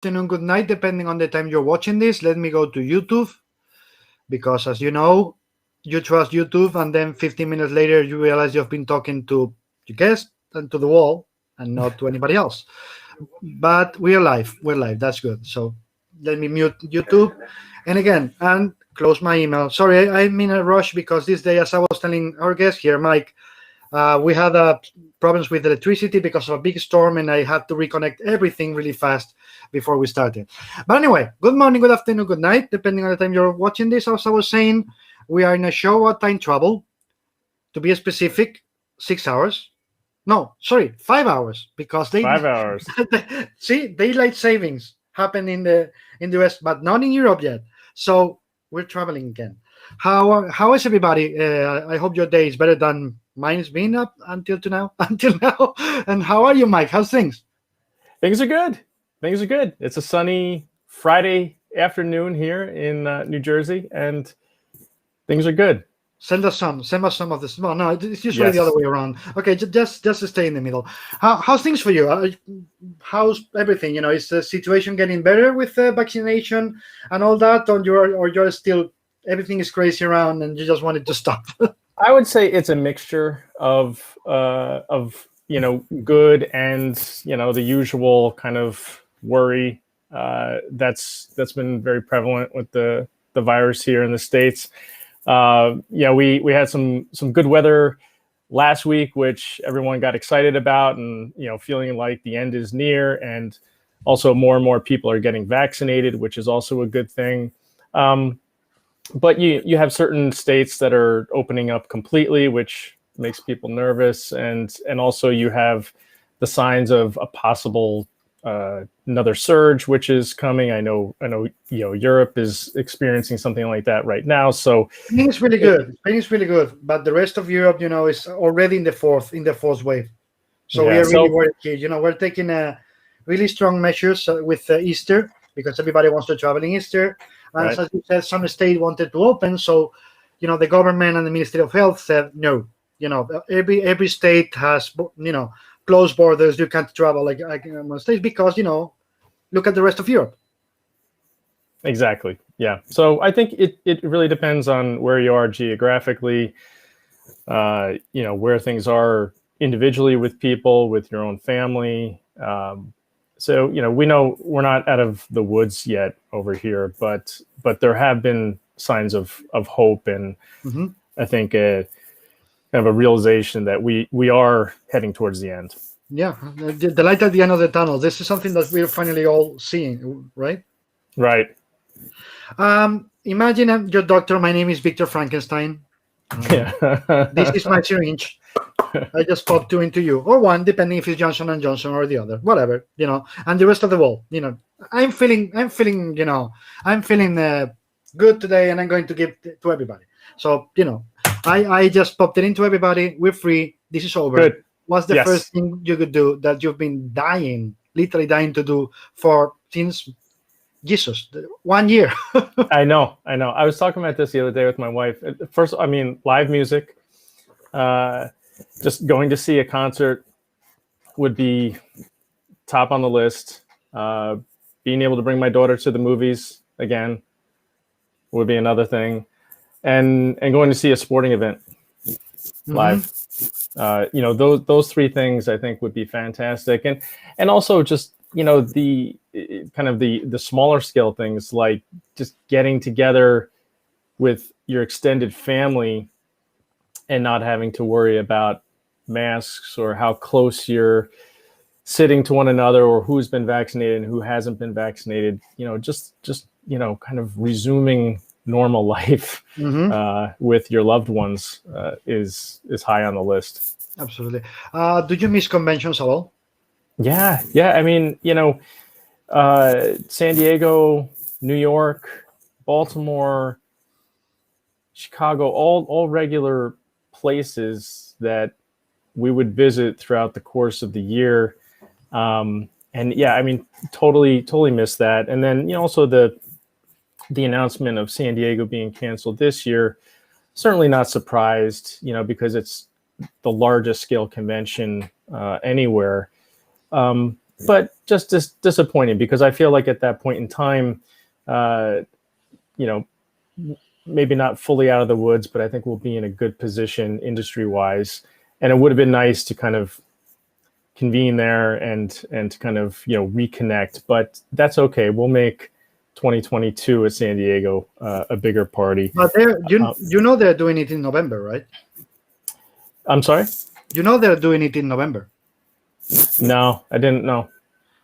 afternoon, good night, depending on the time you're watching this. Let me go to YouTube because, as you know, you trust YouTube, and then 15 minutes later, you realize you've been talking to your guest and to the wall and not to anybody else. But we're live. We're live. That's good. So let me mute YouTube. And again, and close my email. Sorry, I'm in a rush because this day, as I was telling our guest here, Mike, we had problems with electricity because of a big storm, and I had to reconnect everything really fast before we started. But anyway, good morning, good afternoon, good night, depending on the time you're watching this. As I was saying, we are in a show about time travel. To be specific, 6 hours. No, sorry, 5 hours, because they 5 hours. see daylight savings happen in the US, but not in Europe yet. So we're traveling again. How is everybody? I hope your day is better than mine's been up until now. Until now. And how are you, Mike? How's things? Things are good. Things are good. It's a sunny Friday afternoon here in New Jersey, and things are good. Send us some of this. Well, no, it's usually Yes. the other way around. Okay, just to stay in the middle. How's things for you? How's everything? You know, is the situation getting better with vaccination and all that, or you're still everything is crazy around and you just want it to stop? I would say it's a mixture of good and the usual kind of worry that's been very prevalent with the virus here in the States. We had some good weather last week, which everyone got excited about, and feeling like the end is near, and also more and more people are getting vaccinated, which is also a good thing. But you have certain states that are opening up completely, which makes people nervous, and also you have the signs of a possible another surge, which is coming. I know. Europe is experiencing something like that right now. So Spain is really good. Spain is really good, but the rest of Europe, is already in the fourth wave. So we are really worried here. We're taking really strong measures with Easter, because everybody wants to travel in Easter. And right. as you said, some state wanted to open. So, the government and the Ministry of Health said no. Every state has closed borders. You can't travel like in most states because look at the rest of Europe. Exactly. Yeah. So I think it really depends on where you are geographically, where things are individually with people, with your own family. So, we know we're not out of the woods yet over here, but there have been signs of hope, and I think kind of a realization that we are heading towards the end. Yeah, the light at the end of the tunnel. This is something that we're finally all seeing, right? Right. Imagine I'm your doctor. My name is Victor Frankenstein. This is my syringe. I just pop two into you, or one, depending if it's Johnson and Johnson or the other, whatever, and the rest of the wall. I'm feeling good today, and I'm going to give to everybody. So, I just popped it into everybody. We're free. This is over. Good. What's the first thing you could do that you've been literally dying to do since Jesus, 1 year? I know. I was talking about this the other day with my wife. First, live music. Just going to see a concert would be top on the list. Being able to bring my daughter to the movies again would be another thing, and going to see a sporting event live. Those three things I think would be fantastic, and also just the kind of the smaller scale things, like just getting together with your extended family and not having to worry about masks or how close you're sitting to one another, or who's been vaccinated and who hasn't been vaccinated. Just kind of resuming normal life with your loved ones is high on the list. Absolutely. Do you miss conventions at all? Yeah. San Diego, New York, Baltimore, Chicago, all regular places that we would visit throughout the course of the year. Totally miss that. And then, also the announcement of San Diego being canceled this year, certainly not surprised, because it's the largest scale convention anywhere. but just disappointing because I feel like at that point in time, maybe not fully out of the woods, but I think we'll be in a good position industry-wise. And it would have been nice to kind of convene there and to kind of reconnect. But that's okay. We'll make 2022 at San Diego a bigger party. But they're doing it in November, right? I'm sorry? They're doing it in November. No, I didn't know.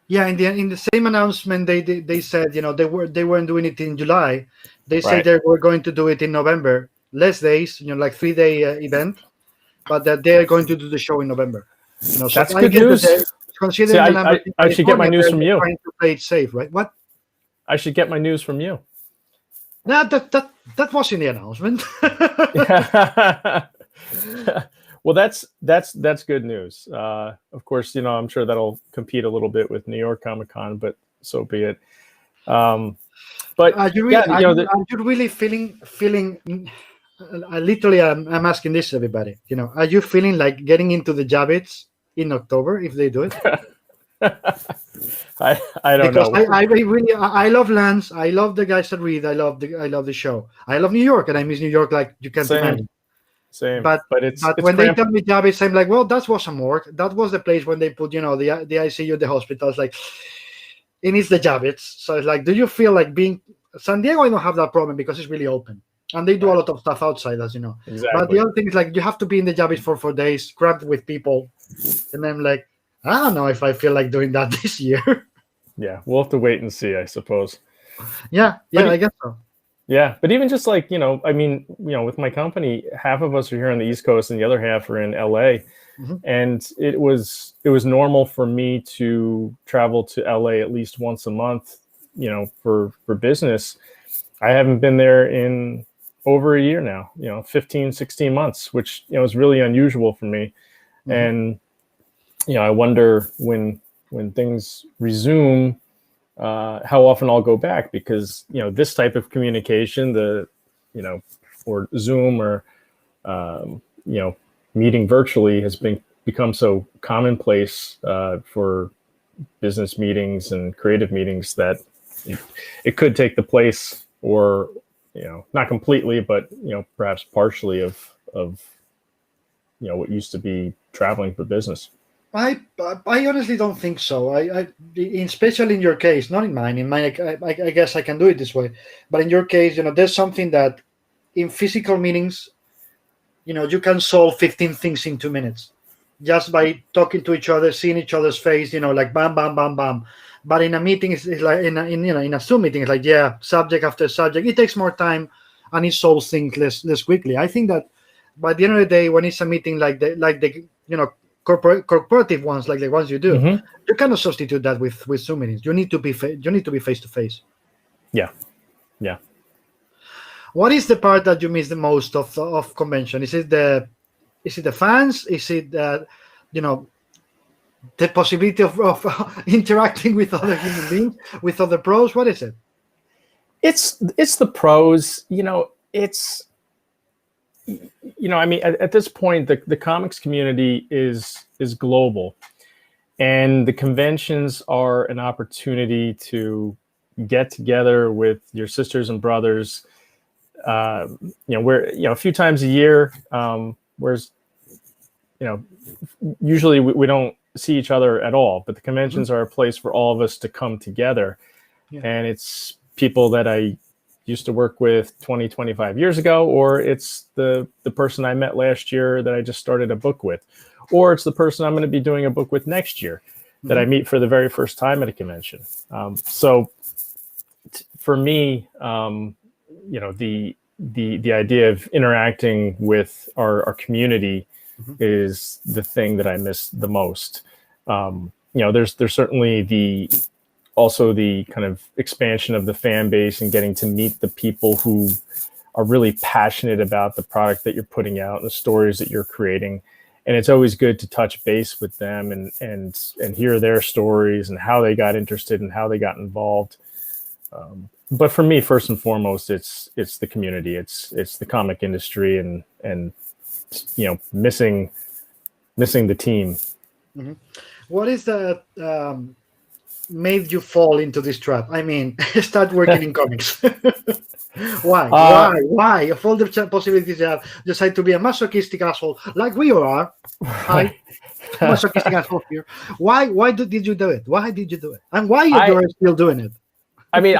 Yeah, in the same announcement, they said they weren't doing it in July. They said they were going to do it in November, less days, like 3-day event, but that they are going to do the show in November. So that's good news. Considering I should get my news from you. Trying to play it safe, right? What? I should get my news from you. No, that was in the announcement. Well, that's good news. Of course, I'm sure that'll compete a little bit with New York Comic Con, but so be it. But are you really feeling? Literally, I'm asking this to everybody. Are you feeling like getting into the Javits in October if they do it? I don't know. I love Lance. I love the guys that read. I love the show. I love New York, and I miss New York like you can't imagine. Same. But it's when they tell me Javits, I'm like, well, that was a morgue. That was the place when they put the ICU, the hospitals. Like, it needs the Javits. So it's like, do you feel like being San Diego? I don't have that problem because it's really open. And they do a lot of stuff outside, as you know. Exactly. But the other thing is like you have to be in the Javits for 4 days, cramped with people. And I'm like, I don't know if I feel like doing that this year. Yeah, we'll have to wait and see, I suppose. Yeah, I guess so. Yeah, but even just like, with my company, half of us are here on the East Coast and the other half are in LA. Mm-hmm. And it was normal for me to travel to LA at least once a month, for business. I haven't been there in over a year now, 15, 16 months, which, is really unusual for me. Mm-hmm. And, I wonder when things resume, how often I'll go back because, this type of communication, or Zoom or, meeting virtually has become so commonplace for business meetings and creative meetings that it could take the place or, not completely, but, perhaps partially of what used to be traveling for business. I honestly don't think so. Especially in your case, not in mine. In mine, I guess I can do it this way. But in your case, there's something that in physical meetings, you can solve 15 things in 2 minutes just by talking to each other, seeing each other's face, like bam, bam, bam, bam. But in a meeting, it's like in a Zoom meeting, it's like, subject after subject. It takes more time and it solves things less quickly. I think that by the end of the day, when it's a meeting like the corporative ones, like the ones you do, mm-hmm. you cannot substitute that with Zoom meetings. You need to be face to face. Yeah. What is the part that you miss the most of convention? Is it the fans? Is it the possibility of interacting with other human beings, with other pros? What is it? It's the pros. At this point, the comics community is global, and the conventions are an opportunity to get together with your sisters and brothers. We're a few times a year, whereas usually we don't see each other at all. But the conventions mm-hmm. are a place for all of us to come together, and it's people that I used to work with 20, 25 years ago, or it's the person I met last year that I just started a book with, or it's the person I'm going to be doing a book with next year mm-hmm. that I meet for the very first time at a convention. So for me, the idea of interacting with our community mm-hmm. is the thing that I miss the most. There's certainly the kind of expansion of the fan base and getting to meet the people who are really passionate about the product that you're putting out and the stories that you're creating. And it's always good to touch base with them and hear their stories and how they got interested and how they got involved. But for me, first and foremost, it's the community, it's the comic industry and missing the team. Mm-hmm. What is the made you fall into this trap? I mean, start working in comics. Why? Uh, Why? Of all the possibilities you have, decide to be a masochistic asshole like we are. Hi, masochistic asshole here. Did you do it? Why did you do it? And why I you're still doing it? I mean,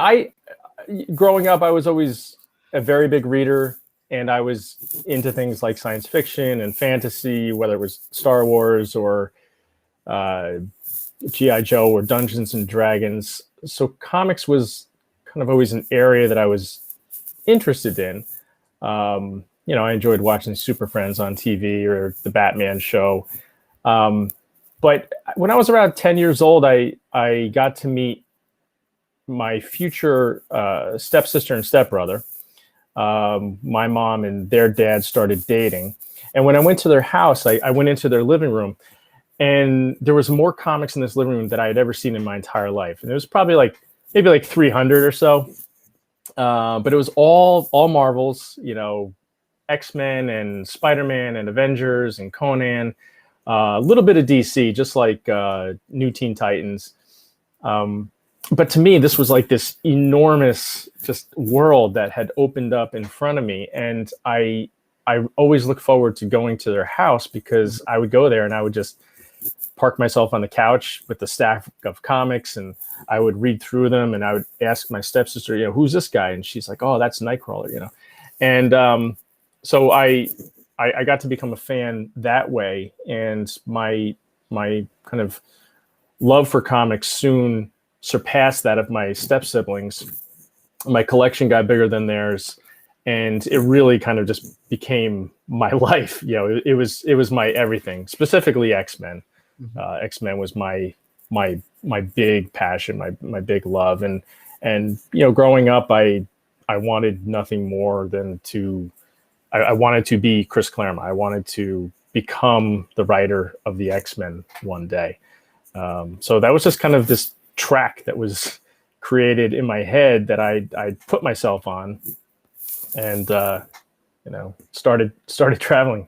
growing up, I was always a very big reader, and I was into things like science fiction and fantasy, whether it was Star Wars or uh, GI Joe or Dungeons and Dragons. So comics was kind of always an area that I was interested in. I enjoyed watching Super Friends on TV or the Batman show. But when I was around 10 years old, I got to meet my future stepsister and stepbrother. My mom and their dad started dating. And when I went to their house, I went into their living room, and there was more comics in this living room that I had ever seen in my entire life. And it was probably maybe like 300 or so. But it was all Marvels, X-Men and Spider-Man and Avengers and Conan, a little bit of DC, just like New Teen Titans. But to me, this was like this enormous just world that had opened up in front of me. And I always look forward to going to their house, because I would go there and I would just park myself on the couch with the stack of comics, and I would read through them, and I would ask my stepsister, who's this guy? And she's like, oh, that's Nightcrawler, And so I got to become a fan that way. And my kind of love for comics soon surpassed that of my step siblings. My collection got bigger than theirs, and it really kind of just became my life. It was my everything. Specifically, X-Men. X-Men was my big passion, my big love, and growing up, I wanted nothing more than I wanted to be Chris Claremont. I wanted to become the writer of the X-Men one day. So that was just kind of this track that was created in my head that I put myself on, and started traveling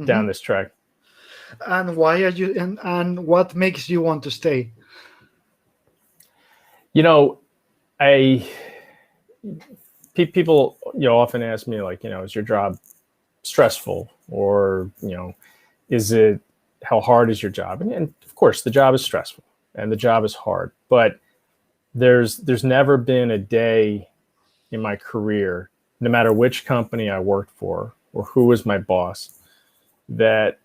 down this track. And why are you? And what makes you want to stay? People often ask me, like, is your job stressful, or how hard is your job? And of course, the job is stressful and the job is hard, but there's never been a day in my career, no matter which company I worked for or who was my boss, that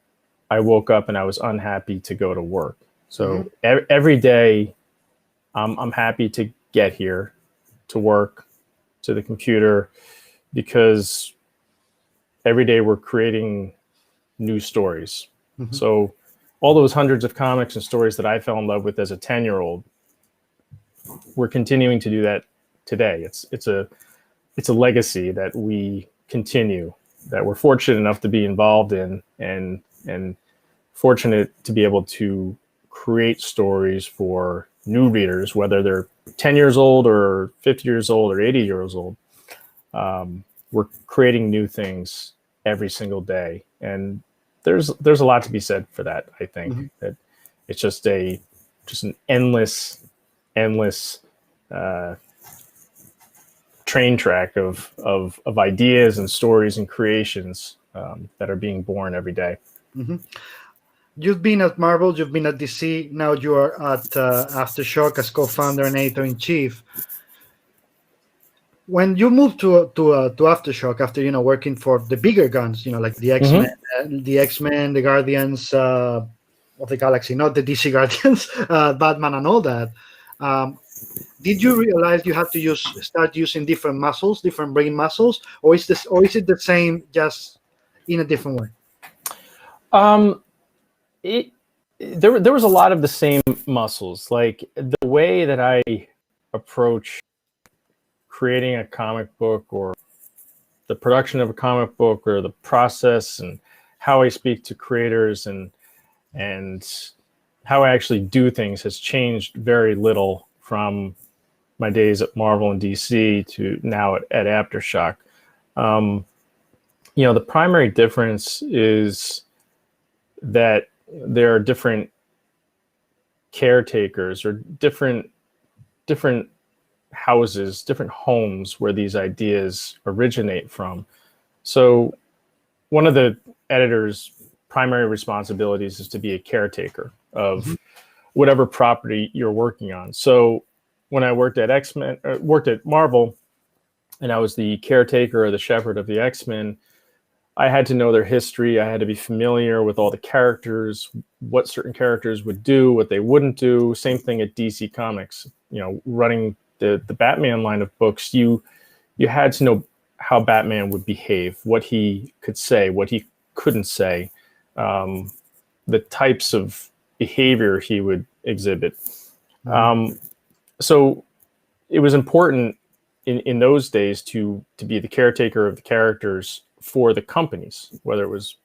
I woke up and I was unhappy to go to work. So every day I'm happy to get here, to work, to the computer, because every day we're creating new stories. So all those hundreds of comics and stories that I fell in love with as a 10-year-old, we're continuing to do that today. It's a legacy that we continue, that we're fortunate enough to be involved in, and fortunate to be able to create stories for new readers, whether they're 10 years old or 50 years old or 80 years old. We're creating new things every single day. And there's a lot to be said for that. I think that it's just an endless train track of ideas and stories and creations that are being born every day. You've been at Marvel, you've been at DC, now you are at Aftershock as co-founder and editor-in-chief. When you moved to Aftershock after working for the bigger guns, like the X-Men, the Guardians of the Galaxy, not the DC Guardians, Batman and all that, did you realize you had to start using different muscles, different brain muscles, or is it the same, just in a different way? There was a lot of the same muscles. Like the way that I approach creating a comic book, or the production of a comic book, or the process, and how I speak to creators and how I actually do things has changed very little from my days at Marvel and DC to now at Aftershock. The primary difference is that there are different caretakers or different different houses, different homes where these ideas originate from. So one of the editor's primary responsibilities is to be a caretaker of whatever property you're working on. So when I worked at X-Men, worked at Marvel, and I was the caretaker or the shepherd of the X-Men, I had to know their history. I had to be familiar with all the characters, what certain characters would do, what they wouldn't do. Same thing at DC Comics. You know, running the Batman line of books, you had to know how Batman would behave, what he could say, what he couldn't say, the types of behavior he would exhibit. So it was important in those days to be the caretaker of the characters for the companies, whether it was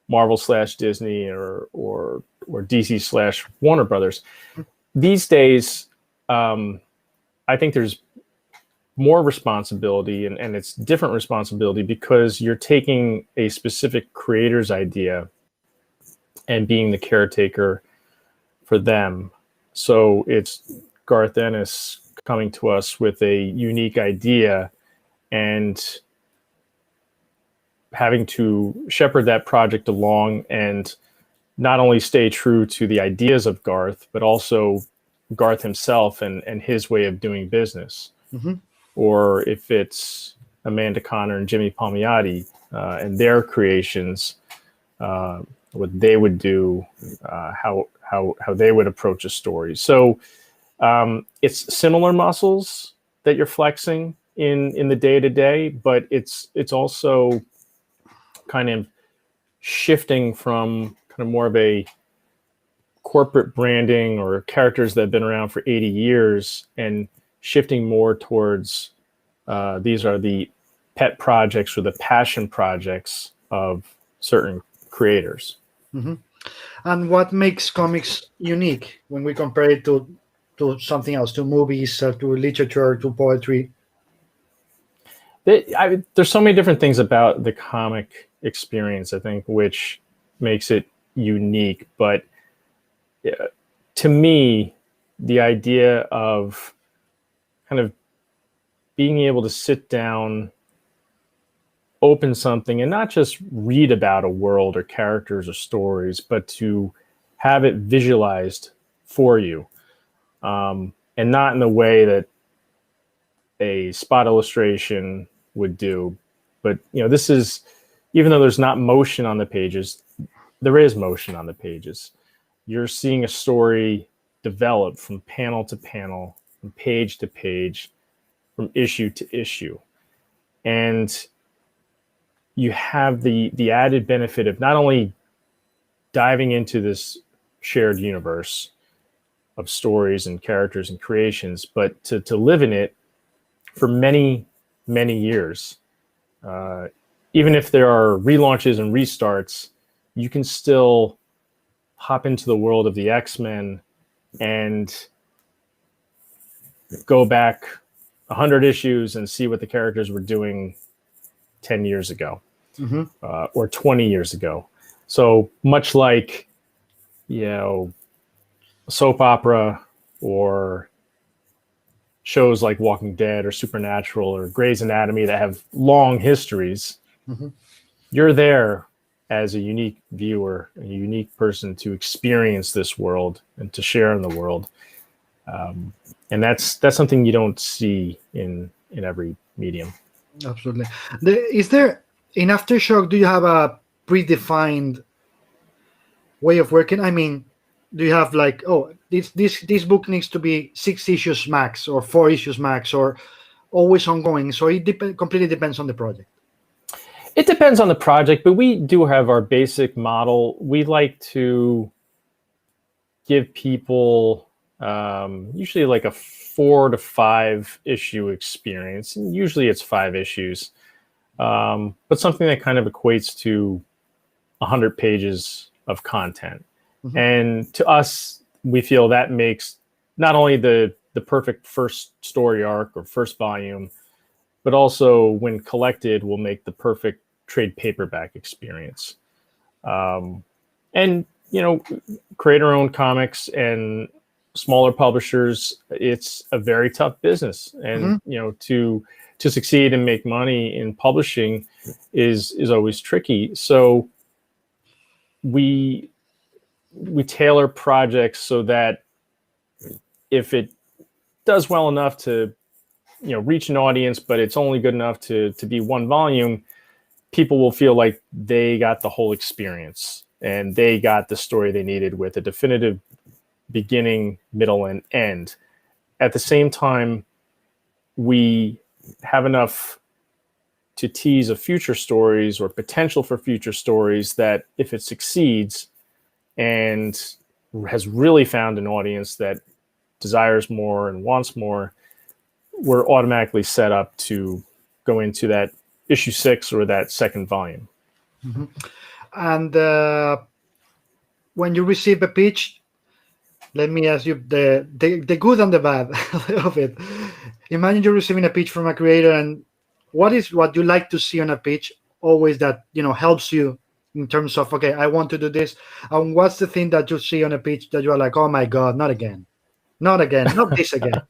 Marvel/Disney or DC/Warner Brothers. These days, I think there's more responsibility, and it's different responsibility because you're taking a specific creator's idea and being the caretaker for them. So it's Garth Ennis coming to us with a unique idea and having to shepherd that project along and not only stay true to the ideas of Garth, but also Garth himself and his way of doing business. Or if it's Amanda Conner and Jimmy Palmiotti and their creations, what they would do, how they would approach a story. So it's similar muscles that you're flexing in the day-to-day, but it's also kind of shifting from kind of more of a corporate branding or characters that have been around for 80 years and shifting more towards these are the pet projects or the passion projects of certain creators. And what makes comics unique when we compare it to something else, to movies, to literature, to poetry? There's so many different things about the comic experience, I think, which makes it unique. But to me, the idea of kind of being able to sit down, open something, and not just read about a world or characters or stories, but to have it visualized for you, and not in the way that a spot illustration would do. But this is, even though there's not motion on the pages, there is motion on the pages. You're seeing a story develop from panel to panel, from page to page, from issue to issue. And you have the added benefit of not only diving into this shared universe of stories and characters and creations, but to live in it for many, many years. Even if there are relaunches and restarts, you can still hop into the world of the X-Men and go back 100 issues and see what the characters were doing 10 years ago. Or 20 years ago. So much like, soap opera or shows like Walking Dead or Supernatural or Grey's Anatomy that have long histories, you're there as a unique viewer, a unique person to experience this world and to share in the world. And that's something you don't see in every medium. Absolutely. Is there, in Aftershock, do you have a predefined way of working? I mean, do you have like, this book needs to be 6 issues max or 4 issues max or always ongoing? So it completely depends on the project. It depends on the project, but we do have our basic model. We like to give people usually like a 4 to 5 issue experience. And usually it's 5 issues. But something that kind of equates to 100 pages of content. And to us, we feel that makes not only the perfect first story arc or first volume, but also when collected will make the perfect trade paperback experience. And, creator-owned comics and smaller publishers, it's a very tough business, and to succeed and make money in publishing is always tricky. So we tailor projects so that if it does well enough to reach an audience, but it's only good enough to be one volume, people will feel like they got the whole experience and they got the story they needed with a definitive beginning, middle, and end. At the same time, we have enough to tease of future stories or potential for future stories that if it succeeds and has really found an audience that desires more and wants more, we're automatically set up to go into that issue 6 or that second volume. Mm-hmm. And when you receive a pitch, let me ask you the good and the bad of it. Imagine you're receiving a pitch from a creator, and what is what you like to see on a pitch always that helps you in terms of, okay, I want to do this, and what's the thing that you see on a pitch that you are like, oh my god, not again, not this again?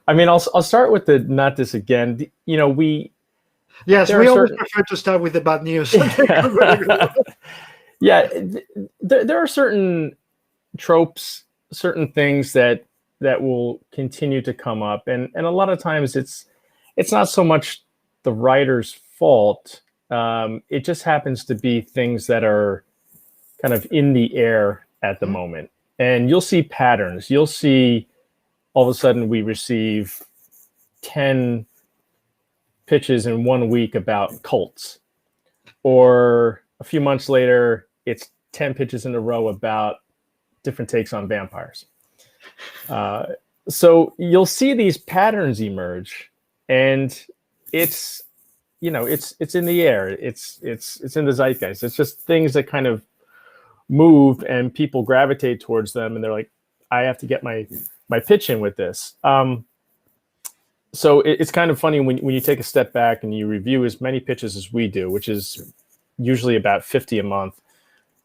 I mean, I'll start with the not this again. We always prefer to start with the bad news. Yeah, there are certain tropes, certain things that will continue to come up, and a lot of times it's not so much the writer's fault. It just happens to be things that are kind of in the air at the moment, and you'll see patterns. You'll see all of a sudden we receive 10 pitches in 1 week about cults, or a few months later it's 10 pitches in a row about different takes on vampires. So you'll see these patterns emerge, and it's in the air. It's in the zeitgeist. It's just things that kind of move and people gravitate towards them, and they're like, I have to get my pitch in with this. So it's kind of funny when you take a step back and you review as many pitches as we do, which is usually about 50 a month.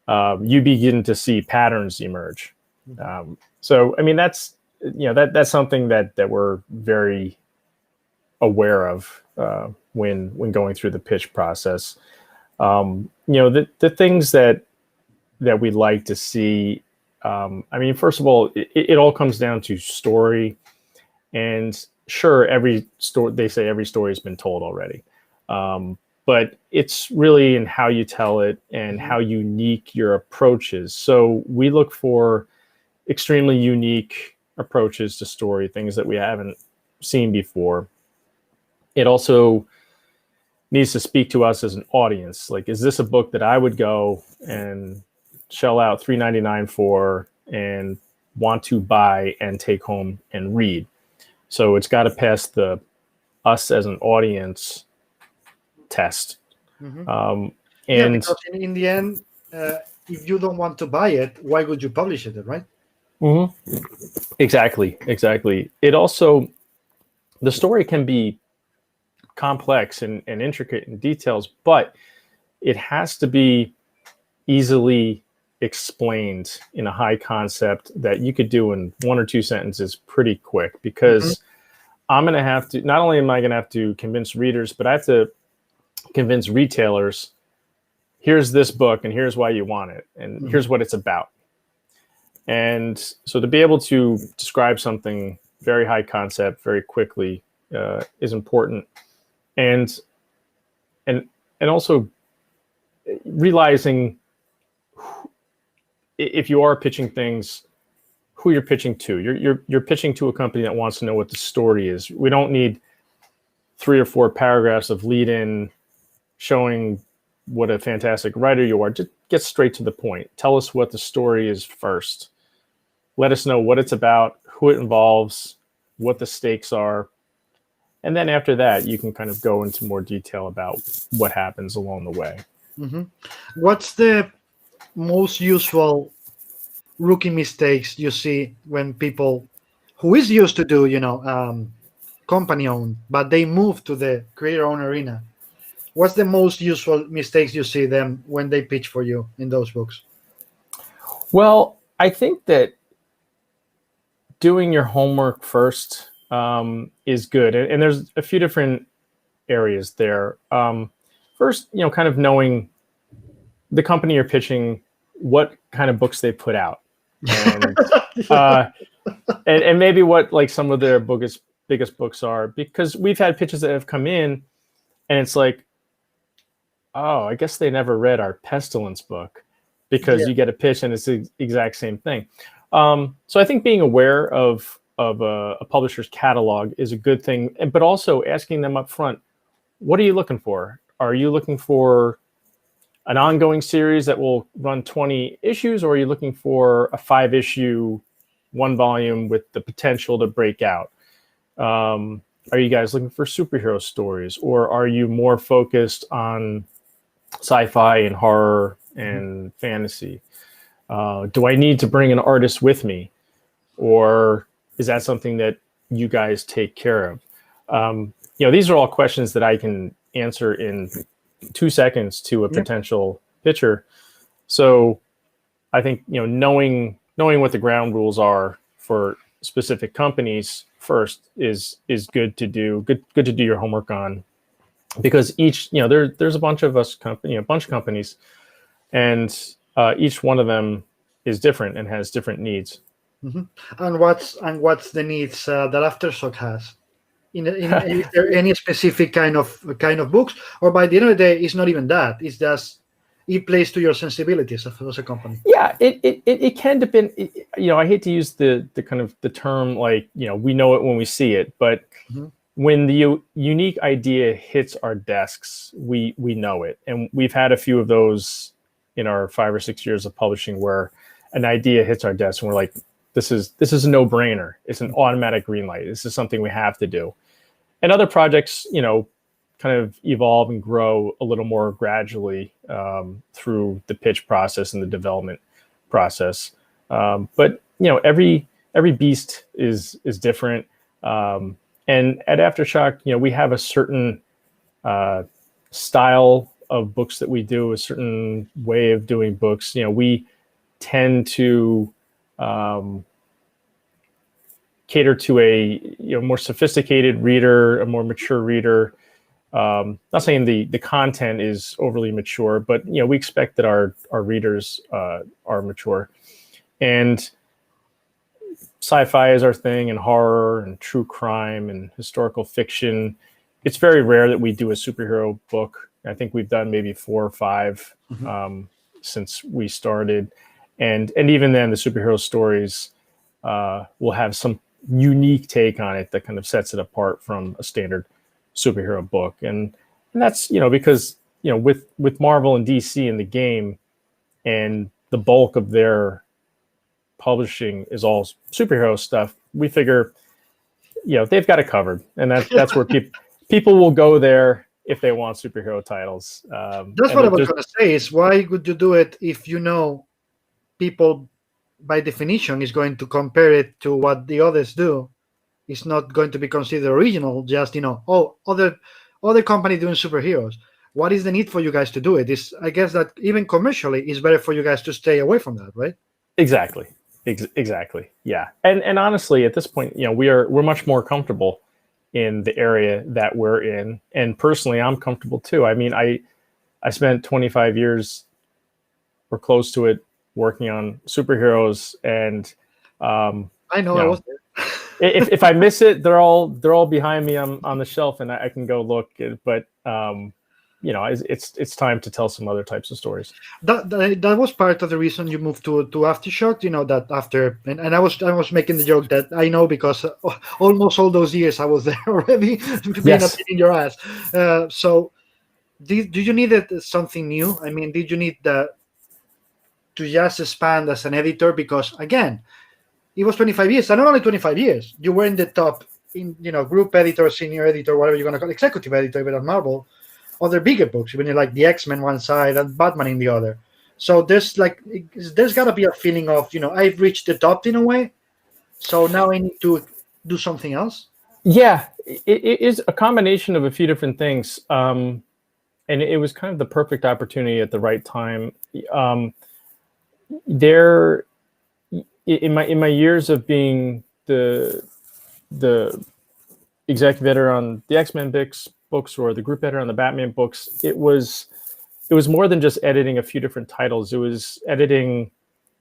You begin to see patterns emerge. So I mean, that's something that we're very aware of when going through the pitch process. The things that we like to see. I mean, first of all, it all comes down to story, and sure, they say every story has been told already. But it's really in how you tell it and how unique your approach is. So we look for extremely unique approaches to story, things that we haven't seen before. It also needs to speak to us as an audience. Like, is this a book that I would go and shell out $3.99 for and want to buy and take home and read? So it's got to pass the us as an audience test. And because in the end, if you don't want to buy it, why would you publish it, right? Exactly. It also, the story can be complex and intricate in details, but it has to be easily explained in a high concept that you could do in 1 or 2 sentences pretty quick, because I'm going to have to, not only am I going to have to convince readers, but I have to convince retailers, here's this book and here's why you want it, and here's what it's about. And so to be able to describe something very high concept very quickly is important. And also realizing, if you are pitching things, who you're pitching to. You're pitching to a company that wants to know what the story is. We don't need 3 or 4 paragraphs of lead-in showing what a fantastic writer you are. Just get straight to the point. Tell us what the story is first. Let us know what it's about, who it involves, what the stakes are. And then after that, you can kind of go into more detail about what happens along the way. What's the most usual rookie mistakes you see when people who is used to do, company owned, but they move to the creator owned arena? What's the most usual mistakes you see them when they pitch for you in those books? Well, I think that doing your homework first is good, and there's a few different areas there. First, kind of knowing the company you're pitching, what kind of books they put out, and and maybe what like some of their biggest books are, because we've had pitches that have come in, and it's like, oh, I guess they never read our Pestilence book, because you get a pitch and it's the exact same thing. So I think being aware of a publisher's catalog is a good thing, but also asking them up front, what are you looking for? Are you looking for an ongoing series that will run 20 issues, or are you looking for a 5-issue, 1 volume with the potential to break out? Are you guys looking for superhero stories, or are you more focused on sci-fi and horror and fantasy? Do I need to bring an artist with me, or is that something that you guys take care of? These are all questions that I can answer in 2 seconds to a potential pitcher. So I think, knowing what the ground rules are for specific companies first is good to do. Good to do your homework on, because each, there's a bunch of us a bunch of companies, and each one of them is different and has different needs. Mm-hmm. And what's the needs that Aftershock has? Is there any specific kind of books, or by the end of the day, it's not even that? It's just it plays to your sensibilities as a company. Yeah, it can depend. I hate to use the kind of the term like, we know it when we see it, but when the unique idea hits our desks, we know it, and we've had a few of those in our 5 or 6 years of publishing, where an idea hits our desk and we're like, this is a no-brainer. It's an automatic green light. This is something we have to do. And other projects, kind of evolve and grow a little more gradually through the pitch process and the development process. But every beast is different. And at Aftershock, we have a certain style of books that we do, a certain way of doing books. We tend to cater to a more sophisticated reader, a more mature reader. Not saying the content is overly mature, but we expect that our readers are mature. And sci-fi is our thing, and horror and true crime and historical fiction. It's very rare that we do a superhero book. I think we've done maybe 4 or 5 since we started. And even then, the superhero stories will have some unique take on it that kind of sets it apart from a standard superhero book. And that's, because, with Marvel and DC in the game, and the bulk of their publishing is all superhero stuff, we figure, they've got it covered. And that's where people will go there if they want superhero titles. That's what I was going to say, is why would you do it if people by definition is going to compare it to what the others do? It's not going to be considered original, just other company doing superheroes. What is the need for you guys to do it? I guess that even commercially it's better for you guys to stay away from that, right? Exactly. Yeah. And honestly, at this point, we're much more comfortable in the area that we're in, and personally I'm comfortable too. I mean, I spent 25 years or close to it working on superheroes, and I know I was there. if I miss it, they're all behind me on the shelf, and I can go look. But it's time to tell some other types of stories. That was part of the reason you moved to Aftershock. That after, and I was making the joke that I know, because almost all those years I was there already, being a pain in your ass. So, do you need something new? I mean, did you need to just expand as an editor? Because again, it was 25 years, and not only 25 years. You were in the top, group editor, senior editor, whatever you're gonna call it, executive editor, even at Marvel. Other bigger books, even like the X-Men one side and Batman in the other. So there's got to be a feeling of, I've reached the top in a way, so now I need to do something else. Yeah, it is a combination of a few different things, and it was kind of the perfect opportunity at the right time. In my years of being the executive editor on the X-Men books or the group editor on the Batman books, it was more than just editing a few different titles. It was editing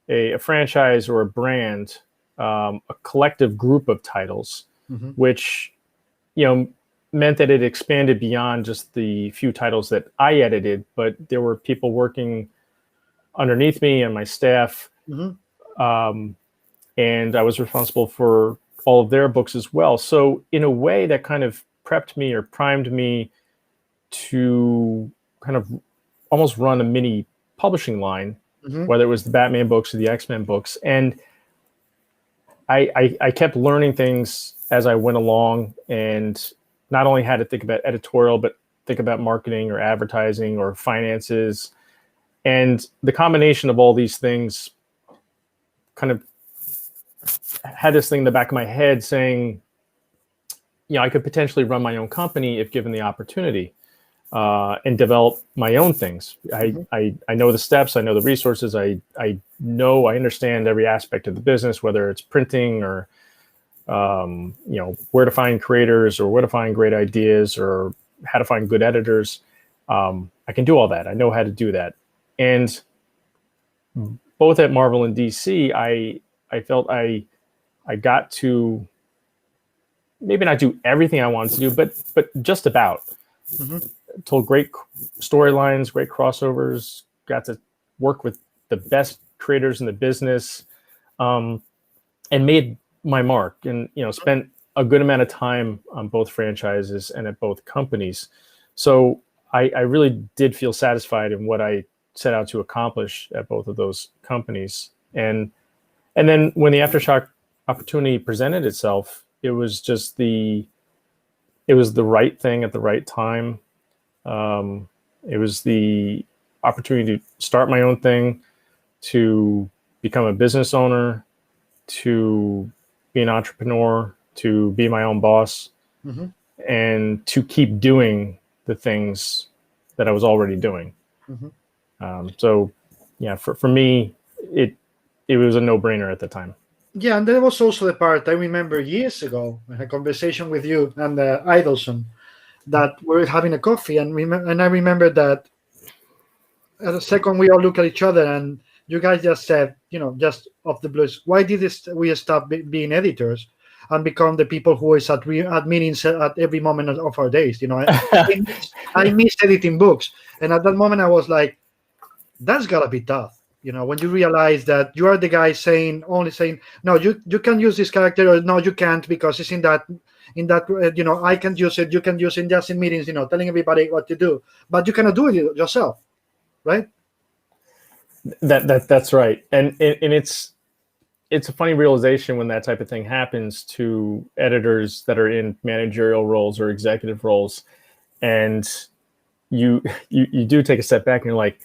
a franchise or a brand, a collective group of titles, which, meant that it expanded beyond just the few titles that I edited, but there were people working underneath me and my staff. And I was responsible for all of their books as well. So in a way that kind of prepped me or primed me to kind of almost run a mini publishing line, whether it was the Batman books or the X-Men books. And I kept learning things as I went along, and not only had to think about editorial, but think about marketing or advertising or finances. And the combination of all these things kind of had this thing in the back of my head saying, I could potentially run my own company if given the opportunity, and develop my own things. I know the steps, I know the resources, I understand every aspect of the business, whether it's printing or, where to find creators or where to find great ideas or how to find good editors. I can do all that. I know how to do that. And both at Marvel and DC, I felt I got to maybe not do everything I wanted to do, but just about. Told great storylines, great crossovers, got to work with the best creators in the business, and made my mark, and spent a good amount of time on both franchises and at both companies. So I really did feel satisfied in what I set out to accomplish at both of those companies. And then when the Aftershock opportunity presented itself, it was the right thing at the right time. It was the opportunity to start my own thing, to become a business owner, to be an entrepreneur, to be my own boss, and to keep doing the things that I was already doing. So yeah, for me, it was a no-brainer at the time. Yeah, and there was also the part I remember years ago, a conversation with you and Idelson, that we're having a coffee, and I remember that at a second we all look at each other, and you guys just said, just off the blues, why did we stop being editors and become the people who is at meetings at every moment of our days? I miss editing books, and at that moment I was like, that's gotta be tough. When you realize that you are the guy only saying, no, you can use this character, or no, you can't because it's in that, I can use it, you can use it just in meetings, telling everybody what to do, but you cannot do it yourself, right? That's right. And it's a funny realization when that type of thing happens to editors that are in managerial roles or executive roles. And you do take a step back and you're like,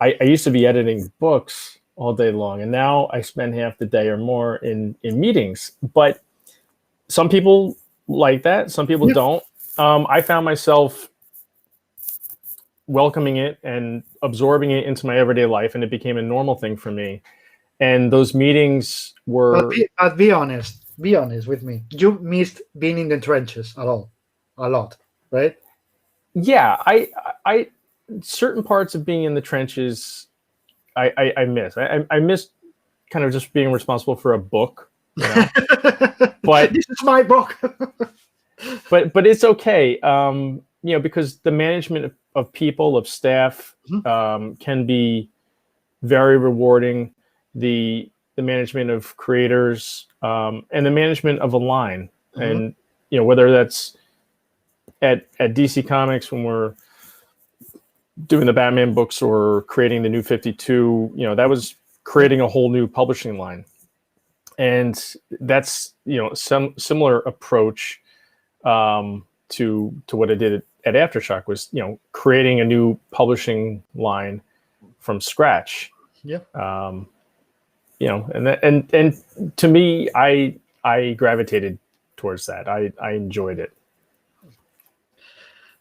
I used to be editing books all day long, and now I spend half the day or more in meetings. But some people like that, some people don't. I found myself welcoming it and absorbing it into my everyday life, and it became a normal thing for me. And those meetings were... But be honest with me. You missed being in the trenches a lot, right? Yeah, I certain parts of being in the trenches, I miss. I miss kind of just being responsible for a book. But this is my book. but it's okay, because the management of people, of staff, can be very rewarding. The management of creators, and the management of a line, and whether that's at DC Comics when we're doing the Batman books or creating the New 52, that was creating a whole new publishing line. And that's, some similar approach to what I did at Aftershock was, creating a new publishing line from scratch. Yeah. And to me, I gravitated towards that. I enjoyed it.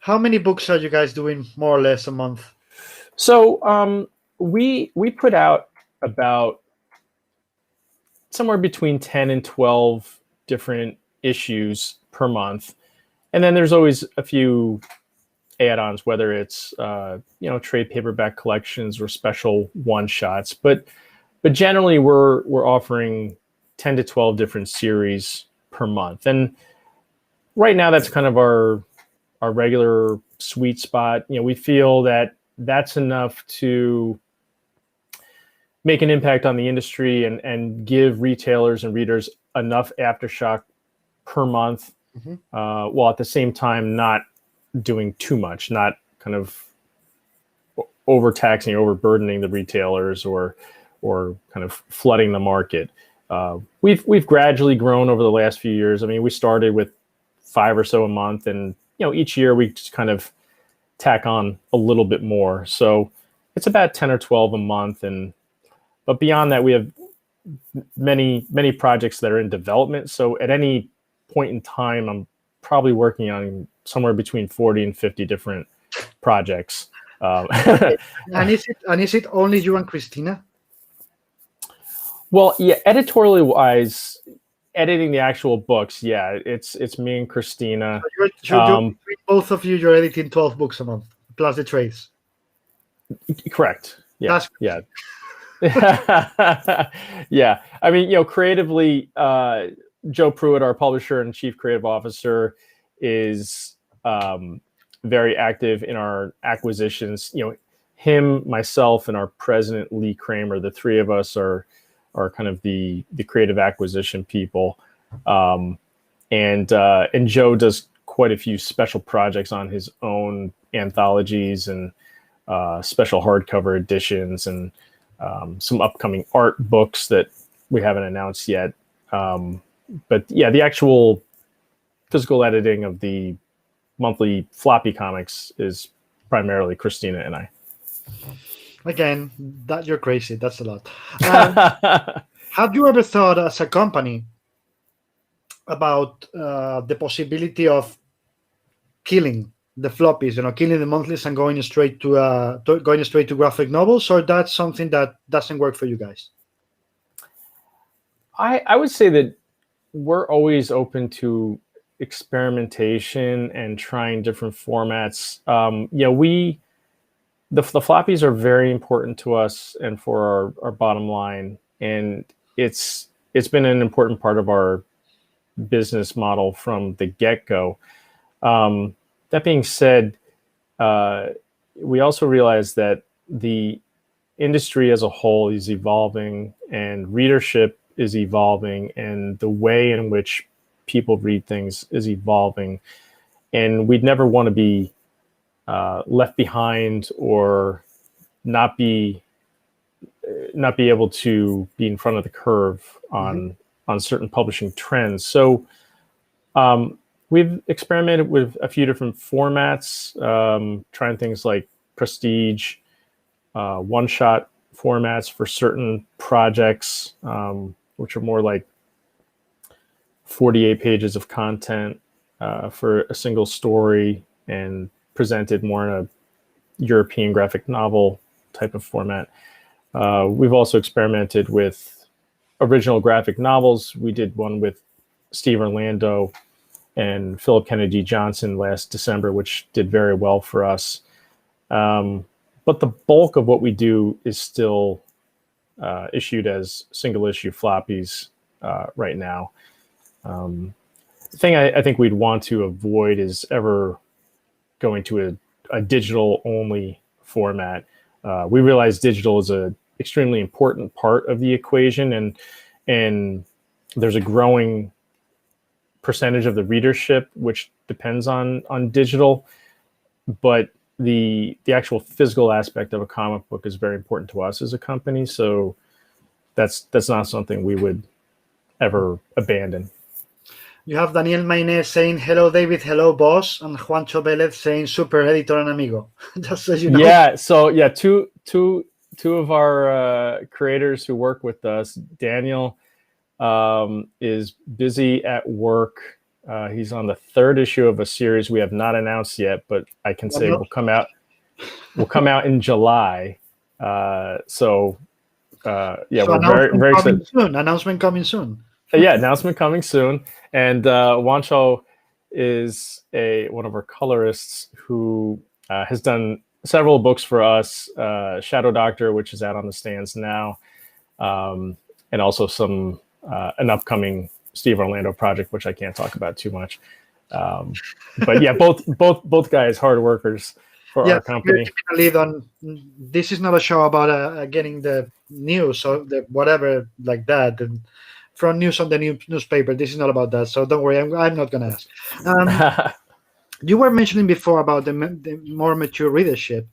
How many books are you guys doing more or less a month? So we put out about somewhere between 10 and 12 different issues per month. And then there's always a few add-ons, whether it's trade paperback collections or special one-shots. But generally, we're offering 10 to 12 different series per month. And right now, that's kind of our regular sweet spot. We feel that that's enough to make an impact on the industry and give retailers and readers enough Aftershock per month, while at the same time not doing too much, not kind of overtaxing, overburdening the retailers or kind of flooding the market. We've gradually grown over the last few years. I mean, we started with 5 or so a month, and each year we just kind of tack on a little bit more. So it's about 10 or 12 a month, but beyond that, we have many projects that are in development. So at any point in time, I'm probably working on somewhere between 40 and 50 different projects. And is it only you and Christina? Well, yeah, editorially wise, editing the actual books, yeah, it's me and Christina. So both of you, you're editing 12 books a month plus the trades. Correct. Yeah. Yeah. Yeah. I mean, creatively, Joe Pruitt, our publisher and chief creative officer, is very active in our acquisitions. Him, myself, and our president, Lee Kramer, the three of us are kind of the creative acquisition people. And Joe does quite a few special projects on his own anthologies and special hardcover editions and some upcoming art books that we haven't announced yet. But yeah, the actual physical editing of the monthly floppy comics is primarily Christina and I. Again, that you're crazy. That's a lot. Have you ever thought as a company about the possibility of killing the floppies, killing the monthlies and going straight to graphic novels, or that's something that doesn't work for you guys? I would say that we're always open to experimentation and trying different formats. The floppies are very important to us and for our bottom line, and it's been an important part of our business model from the get-go. That being said, we also realize that the industry as a whole is evolving, and readership is evolving, and the way in which people read things is evolving, and we'd never want to be left behind or not be able to be in front of the curve on certain publishing trends. So we've experimented with a few different formats, trying things like prestige, one-shot formats for certain projects, which are more like 48 pages of content for a single story and presented more in a European graphic novel type of format. We've also experimented with original graphic novels. We did one with Steve Orlando and Philip Kennedy Johnson last December, which did very well for us. But the bulk of what we do is still issued as single issue floppies right now. The thing I think we'd want to avoid is ever going to a digital only format. We realize digital is a extremely important part of the equation, and there's a growing percentage of the readership which depends on digital, but the actual physical aspect of a comic book is very important to us as a company. So that's not something we would ever abandon. You have Daniel Maynez saying, "Hello, David. Hello, boss." And Juancho Velez saying, "Super editor and amigo." Just so you know. Yeah. So yeah, two of our creators who work with us, Daniel is busy at work. He's on the 3rd issue of a series we have not announced yet, but I can say will come out in July. Yeah, so we're very excited. Soon. Announcement coming soon. Yeah, announcement coming soon. And Wancho is one of our colorists who has done several books for us. Shadow Doctor, which is out on the stands now, and also an upcoming Steve Orlando project, which I can't talk about too much. But yeah, both guys, hard workers for our company. This is not a show about getting the news or the whatever like that. And from news on the newspaper, this is not about that. So don't worry, I'm not going to ask. You were mentioning before about the more mature readership,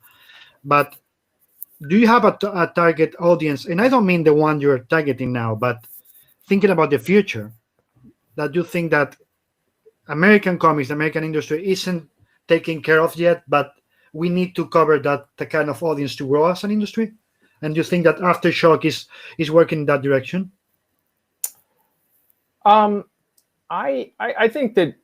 but do you have a target audience? And I don't mean the one you're targeting now, but thinking about the future, that you think that American comics, the American industry isn't taken care of yet, but we need to cover the kind of audience to grow as an industry? And you think that Aftershock is working in that direction? I think that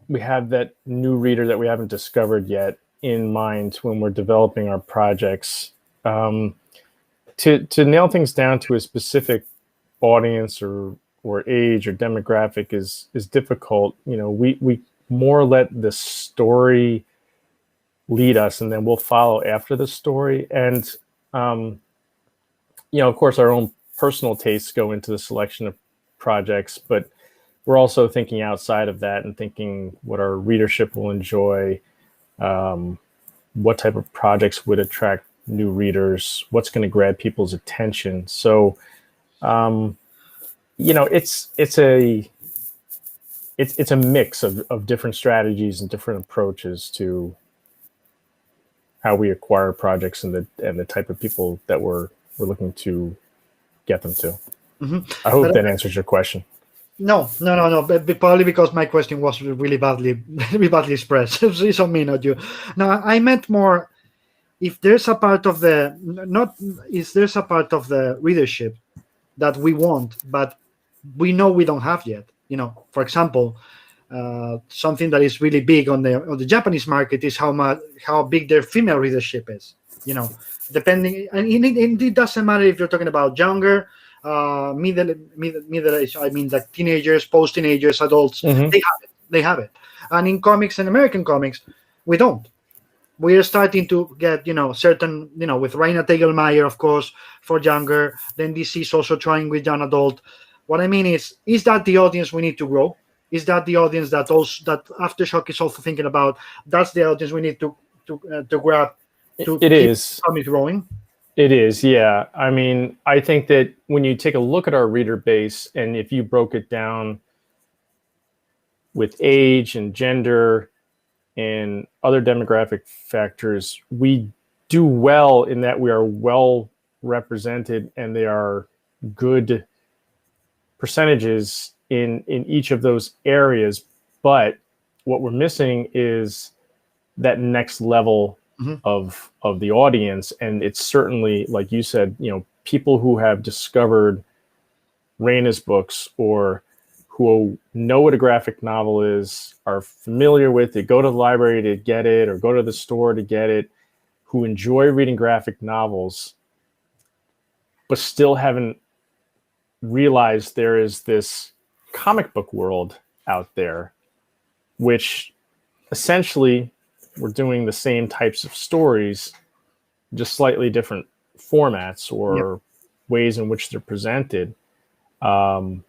we have that new reader that we haven't discovered yet in mind when we're developing our projects. To nail things down to a specific audience or age or demographic is difficult. We more let the story lead us, and then we'll follow after the story. And of course, our own personal tastes go into the selection of projects, but we're also thinking outside of that and thinking what our readership will enjoy, what type of projects would attract new readers, what's going to grab people's attention. So, it's a mix of different strategies and different approaches to how we acquire projects and the type of people that we're looking to get them to. Mm-hmm. I hope that answers your question. No. But probably because my question was really badly expressed. It's on me, not you. No, I meant more. If there's a part of the readership that we want, but we know we don't have yet. For example, something that is really big on the Japanese market is how big their female readership is. Depending, and it doesn't matter if you're talking about younger, middle age. I mean, like teenagers, post-teenagers, adults. Mm-hmm. They have it. And in comics and American comics, we don't. We are starting to get, certain, with Raina Tegelmeier, of course, for younger. Then DC is also trying with young adult. What I mean is that the audience we need to grow? Is that the audience that Aftershock is also thinking about? That's the audience we need to grab. It is growing. It is, yeah. I mean, I think that when you take a look at our reader base, and if you broke it down with age and gender and other demographic factors, we do well in that we are well represented, and they are good percentages in each of those areas. But what we're missing is that next level mm-hmm. of the audience. And it's certainly, like you said, people who have discovered Raina's books, or who know what a graphic novel is, are familiar with it, go to the library to get it, or go to the store to get it, who enjoy reading graphic novels, but still haven't realized there is this comic book world out there, which essentially we're doing the same types of stories, just slightly different formats or ways in which they're presented. To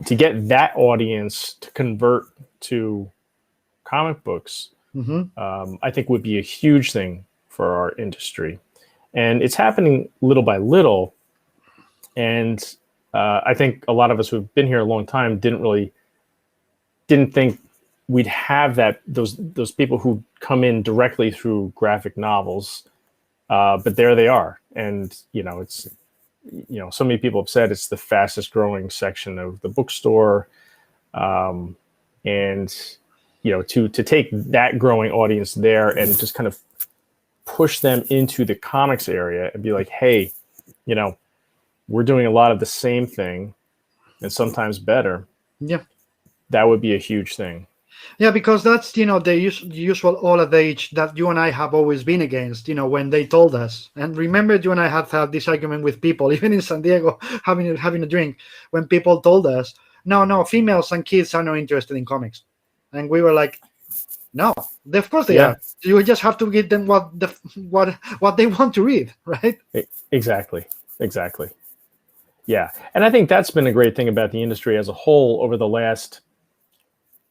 get that audience to convert to comic books, mm-hmm. I think would be a huge thing for our industry. And it's happening little by little. And I think a lot of us who've been here a long time didn't think we'd have those people who come in directly through graphic novels, but there they are. And it's so many people have said it's the fastest growing section of the bookstore, and to take that growing audience there and just kind of push them into the comics area and be like, hey, we're doing a lot of the same thing and sometimes better. Yeah. That would be a huge thing. Yeah, because that's the usual old adage that you and I have always been against. When they told us, and remember, you and I have had this argument with people, even in San Diego, having a drink, when people told us, no, no, females and kids are not interested in comics, and we were like, no, of course they Yeah, are. You just have to give them what they want to read, right? exactly. Exactly. Yeah. And I think that's been a great thing about the industry as a whole over the last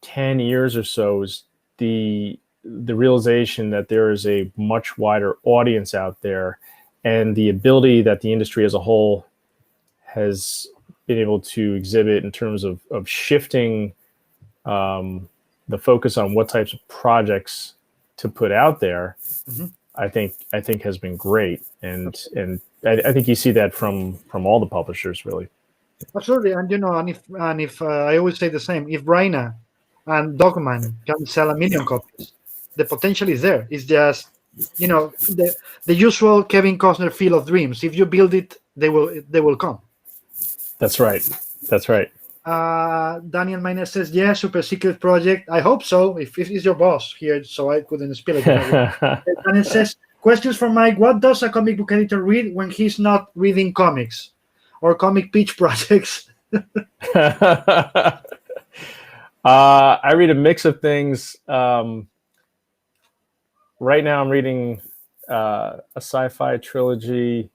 10 years or so is the realization that there is a much wider audience out there, and the ability that the industry as a whole has been able to exhibit in terms of shifting the focus on what types of projects to put out there. Mhm. I think has been great, and I think you see that from all the publishers really. Absolutely, and if I always say the same, if Braina and Dogman can sell 1 million copies, the potential is there. It's just the usual Kevin Costner field of dreams. If you build it, they will come. That's right. That's right. Daniel Maynard says, "Yeah, super secret project. I hope so. If he's your boss here, so I couldn't spill it." And it says, "Questions from Mike: What does a comic book editor read when he's not reading comics or comic pitch projects?" I read a mix of things. Right now, I'm reading a sci-fi trilogy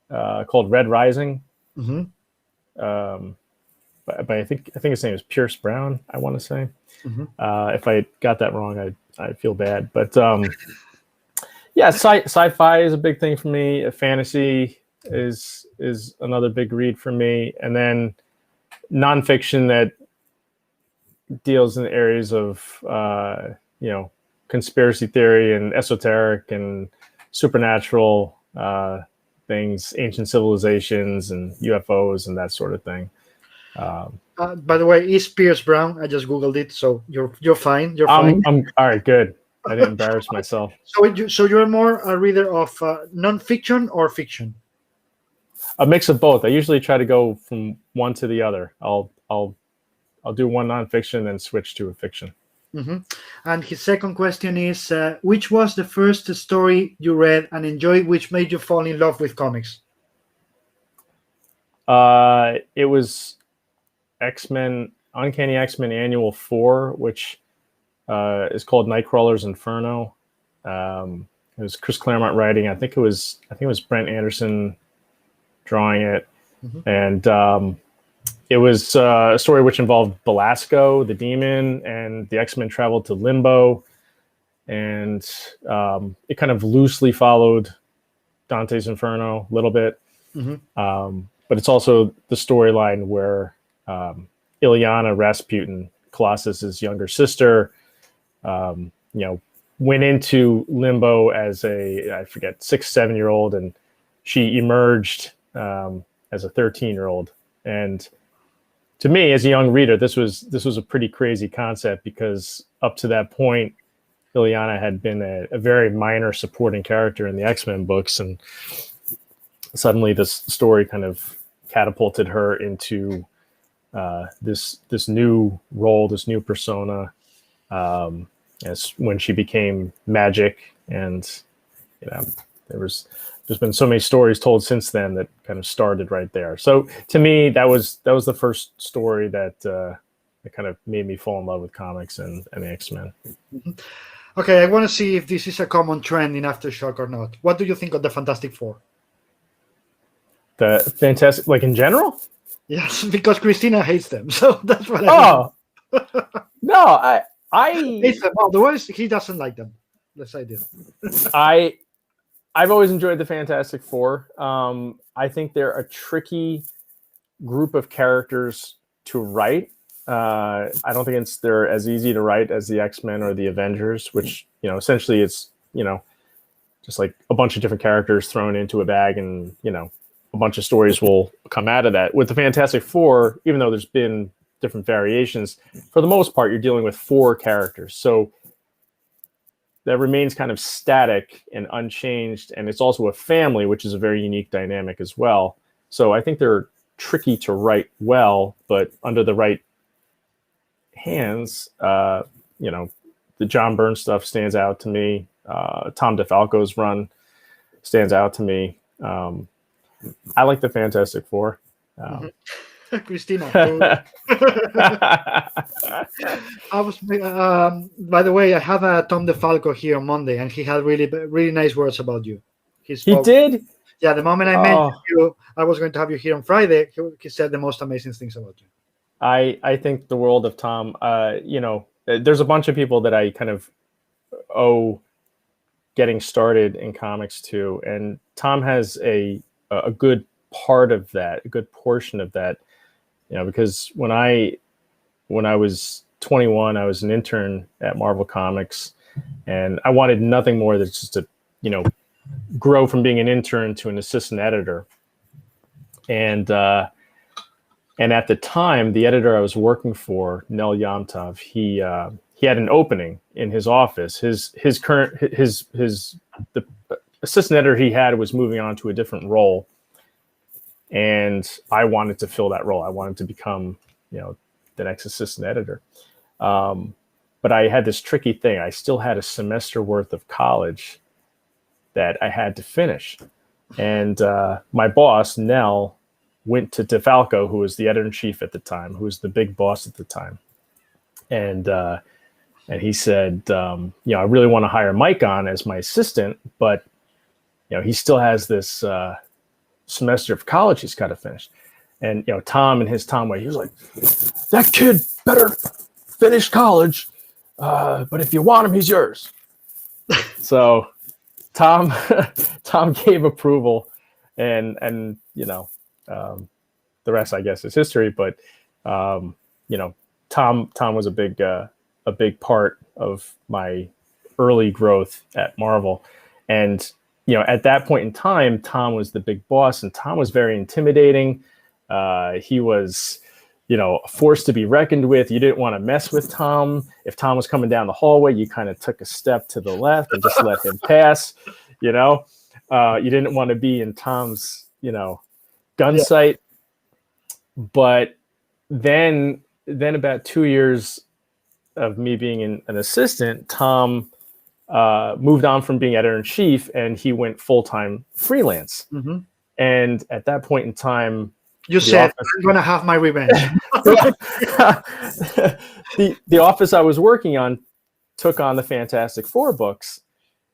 called Red Rising. Mm-hmm. But I think his name is Pierce Brown. I want to say. Mm-hmm. If I got that wrong, I feel bad. But yeah, sci-fi is a big thing for me. Fantasy is another big read for me, and then nonfiction that deals in the areas of conspiracy theory and esoteric and supernatural things, ancient civilizations and UFOs and that sort of thing. By the way, is Pierce Brown? I just googled it, so you're fine. You're fine. I'm all right. Good. I didn't embarrass myself. So you're more a reader of non-fiction or fiction? A mix of both. I usually try to go from one to the other. I'll do one nonfiction, then switch to a fiction. Mm-hmm. And his second question is, which was the first story you read and enjoyed, which made you fall in love with comics? It was X-Men, Uncanny X-Men Annual 4, which is called Nightcrawler's Inferno. It was Chris Claremont writing. I think it was Brent Anderson drawing it. Mm-hmm. And it was a story which involved Belasco, the demon, and the X-Men traveled to Limbo. And it kind of loosely followed Dante's Inferno a little bit. Mm-hmm. But it's also the storyline where Ilyana Rasputin, Colossus's younger sister, went into Limbo as I forget, 6-7-year-old, and she emerged as a 13-year-old. And to me, as a young reader, this was a pretty crazy concept, because up to that point, Ilyana had been a very minor supporting character in the X-Men books, and suddenly this story kind of catapulted her into this new role, this new persona, as when she became magic. And there's been so many stories told since then that kind of started right there. So to me, that was the first story that kind of made me fall in love with comics and the X-Men. Mm-hmm. Okay, I want to see if this is a common trend in Aftershock or not. What do you think of the Fantastic Four? The Fantastic, like in general? Yes, because Christina hates them, so that's what No, I hates them. Otherwise, he doesn't like them. Let's say this. I've always enjoyed the Fantastic Four. I think they're a tricky group of characters to write. I don't think they're as easy to write as the X-Men or the Avengers, which essentially it's just like a bunch of different characters thrown into a bag, and a bunch of stories will come out of that. With the Fantastic Four, even though there's been different variations, for the most part, you're dealing with 4 characters. So that remains kind of static and unchanged. And it's also a family, which is a very unique dynamic as well. So I think they're tricky to write well, but under the right hands, the John Byrne stuff stands out to me. Tom DeFalco's run stands out to me. I like the Fantastic Four. Christina. I was. By the way, I have a Tom DeFalco here on Monday, and he had really nice words about you. He did. Yeah, the moment I mentioned you, I was going to have you here on Friday. He said the most amazing things about you. I think the world of Tom. There's a bunch of people that I kind of owe getting started in comics to, and Tom has a good part of that, a good portion of that. Because when I was 21, I was an intern at Marvel Comics, and I wanted nothing more than just to grow from being an intern to an assistant editor. And at the time, the editor I was working for, Nel Yomtov, he had an opening in his office. The assistant editor he had was moving on to a different role, and I wanted to fill that role. I wanted to become, the next assistant editor. But I had this tricky thing. I still had a semester worth of college that I had to finish. And my boss, Nell, went to DeFalco, who was the editor-in-chief at the time, who was the big boss at the time. And he said, I really want to hire Mike on as my assistant, but, he still has this semester of college he's got to finish. And, Tom and his Tom way, he was like, that kid better finish college, but if you want him, he's yours. So Tom gave approval, and the rest, I guess, is history. But Tom was a big part of my early growth at Marvel, and at that point in time, Tom was the big boss, and Tom was very intimidating. He was a force to be reckoned with. You didn't want to mess with Tom. If Tom was coming down the hallway, you kind of took a step to the left and just let him pass. You didn't want to be in Tom's, gun sight. But then about 2 years of me being an assistant, Tom moved on from being editor-in-chief, and he went full-time freelance. Mm-hmm. And at that point in time, you said, I'm going to have my revenge. The office I was working on took on the Fantastic Four books.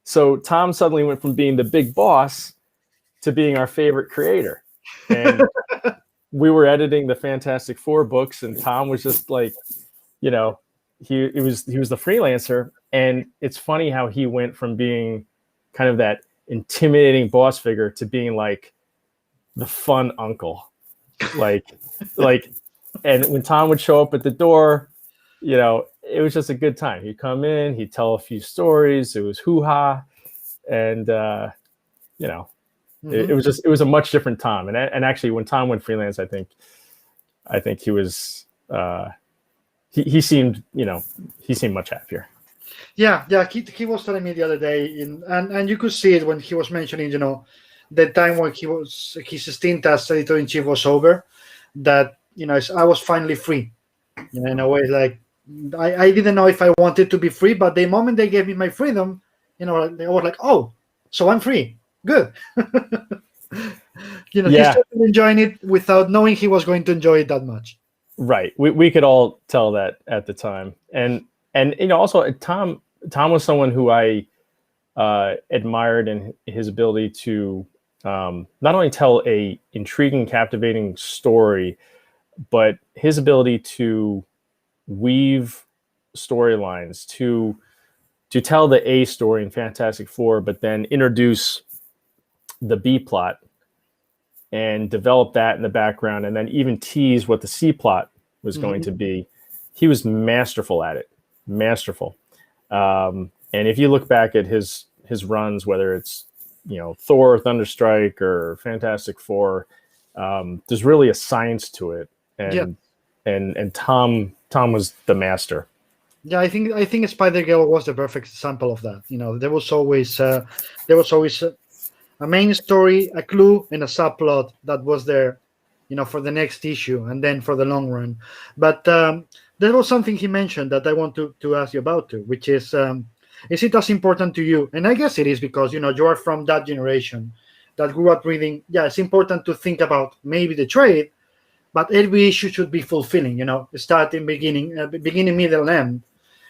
So Tom suddenly went from being the big boss to being our favorite creator. And we were editing the Fantastic Four books, and Tom was just like, he was the freelancer. And it's funny how he went from being kind of that intimidating boss figure to being like the fun uncle. Like, and when Tom would show up at the door, it was just a good time. He'd come in, he'd tell a few stories. It was hoo-ha. And, mm-hmm. it was a much different Tom. And actually when Tom went freelance, I think he was, he seemed much happier. Yeah. He was telling me the other day, and you could see it when he was mentioning, the time when his stint as editor-in-chief was over, that, I was finally free. In a way, like, I didn't know if I wanted to be free, but the moment they gave me my freedom, they were like, oh, so I'm free. Good. He started enjoying it without knowing he was going to enjoy it that much. Right. We could all tell that at the time. And also Tom was someone who I admired in his ability to not only tell a intriguing, captivating story, but his ability to weave storylines, to tell the A story in Fantastic Four, but then introduce the B plot and develop that in the background, and then even tease what the C plot was going to be. He was masterful at it. Masterful. And if you look back at his runs, whether it's Thor, Thunderstrike, or Fantastic Four, there's really a science to it, and Tom was the master. Yeah, I think Spider-Girl was the perfect example of that. There was always a main story, a clue, and a subplot that was there, for the next issue and then for the long run. But There was something he mentioned that I want to ask you about too, which is it as important to you? And I guess it is because you are from that generation that grew up reading. Yeah, it's important to think about maybe the trade, but every issue should be fulfilling. Starting, beginning, middle, end.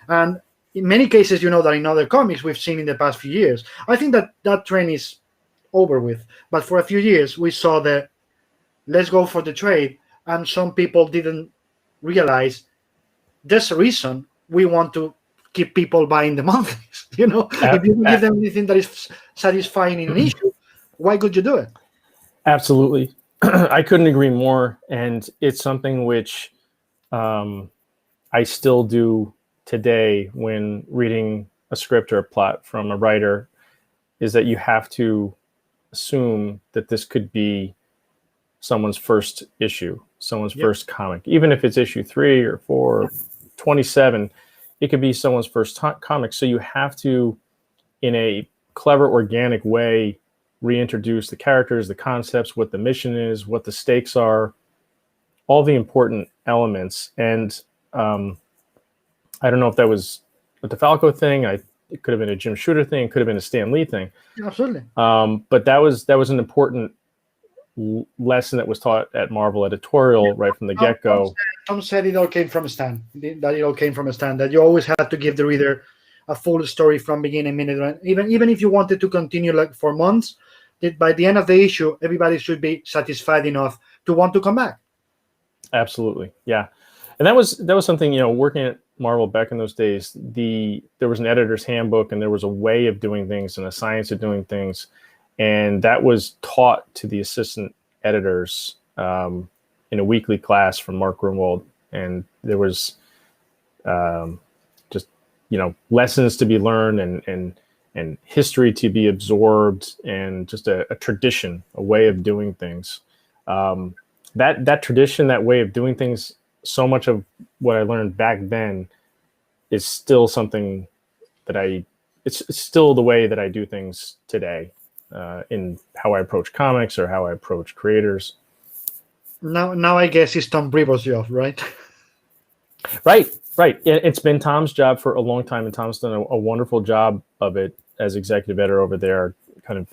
And in many cases, that in other comics we've seen in the past few years, I think that trend is over with. But for a few years, we saw the let's go for the trade, and some people didn't realize there's a reason we want to keep people buying the monthlies. If you give them anything that is satisfying in an issue, why could you do it? Absolutely. I couldn't agree more. And it's something which I still do today when reading a script or a plot from a writer, is that you have to assume that this could be someone's first issue, someone's first comic. Even if it's issue 3 or 4 or 27, it could be someone's first comic. So you have to, in a clever, organic way, reintroduce the characters, the concepts, what the mission is, what the stakes are, all the important elements. And I don't know if that was a DeFalco thing. It could have been a Jim Shooter thing. It could have been a Stan Lee thing. Absolutely. But that was an important lesson that was taught at Marvel Editorial right from the get-go. Tom said it all came from a stand. That you always had to give the reader a full story from beginning, minute, even if you wanted to continue like for months. By the end of the issue, everybody should be satisfied enough to want to come back. Absolutely, yeah. And that was something, working at Marvel back in those days, there was an editor's handbook and there was a way of doing things and a science of doing things. And that was taught to the assistant editors in a weekly class from Mark Grunwald. And there was just, lessons to be learned and history to be absorbed, and just a tradition, a way of doing things. That tradition, that way of doing things, so much of what I learned back then is still something that it's still the way that I do things today, in how I approach comics or how I approach creators. Now I guess it's Tom Brevo's job, right? Right. It's been Tom's job for a long time, and Tom's done a wonderful job of it as executive editor over there, kind of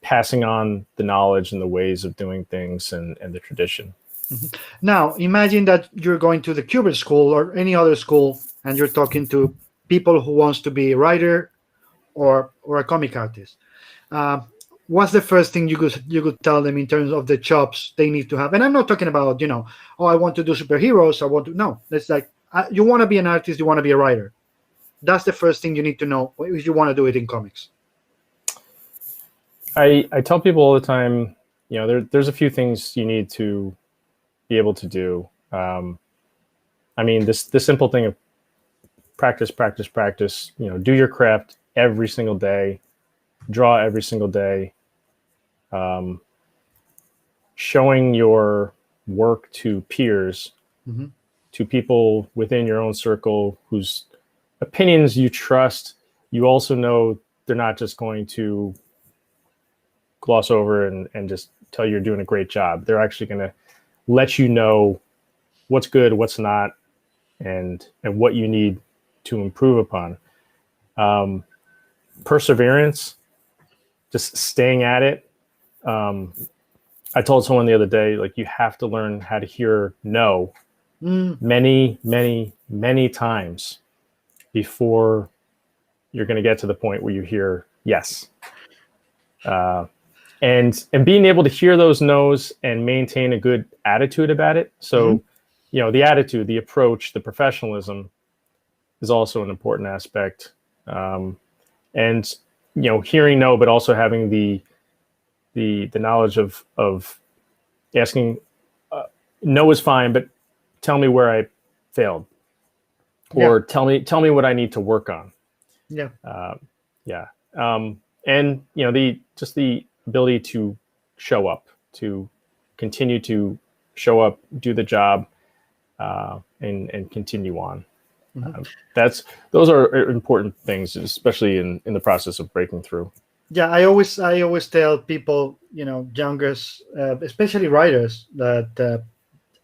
passing on the knowledge and the ways of doing things and the tradition. Mm-hmm. Now, imagine that you're going to the Kubert School or any other school, and you're talking to people who wants to be a writer or a comic artist. What's the first thing you could tell them in terms of the chops they need to have? And I'm not talking about, I want to do superheroes. No, it's like, you want to be an artist, you want to be a writer. That's the first thing you need to know if you want to do it in comics. I tell people all the time, there's a few things you need to be able to do. The simple thing of practice, do your craft every single day, draw every single day, showing your work to peers, mm-hmm. to people within your own circle whose opinions you trust. You also know they're not just going to gloss over and just tell you you're doing a great job. They're actually going to let you know what's good, what's not, and what you need to improve upon. Perseverance, just staying at it. I told someone the other day, like, you have to learn how to hear no many, many, many times before you're going to get to the point where you hear yes. And being able to hear those no's and maintain a good attitude about it. So, the attitude, the approach, the professionalism is also an important aspect. And hearing no, but also having the knowledge of asking, no is fine, but tell me where I failed, or tell me what I need to work on. Yeah. And the ability to show up, to continue to show up, do the job, and continue on. Mm-hmm. Those are important things, especially in the process of breaking through. Yeah, I always tell people, youngers, especially writers, that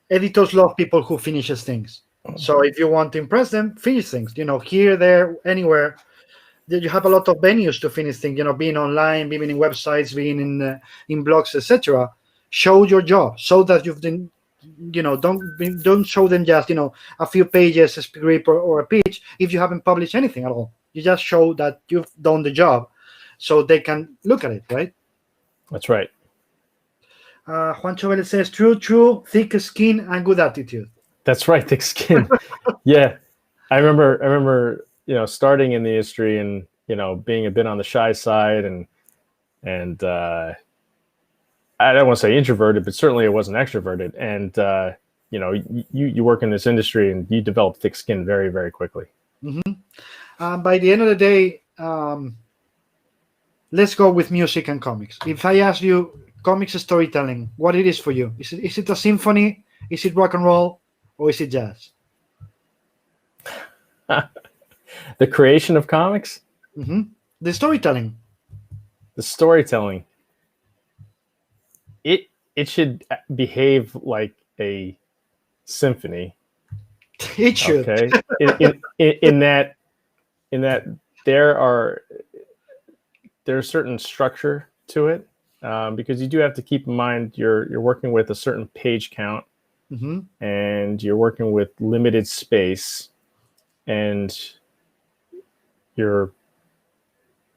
editors love people who finishes things. So if you want to impress them, finish things. Here, there, anywhere. You have a lot of venues to finish things. Being online, being in websites, being in blogs, etc. Show your job, so that you've been. Don't show them just a few pages, a script, or a pitch if you haven't published anything at all. You just show that you've done the job, so they can look at it, right? That's right. Juan Chobel says, true, thick skin and good attitude. That's right, thick skin. Yeah, I remember, starting in the industry and being a bit on the shy side and I don't want to say introverted, but certainly I wasn't extroverted. And you work in this industry and you develop thick skin very, very quickly. Mm-hmm. By the end of the day, let's go with music and comics. If I ask you comics storytelling, what it is for you? Is it a symphony? Is it rock and roll? Or is it jazz? The creation of comics? Mm-hmm. The storytelling. The storytelling. It should behave like a symphony. It should. Okay. in that there's certain structure to it, because you do have to keep in mind you're working with a certain page count, mm-hmm. and you're working with limited space, and you're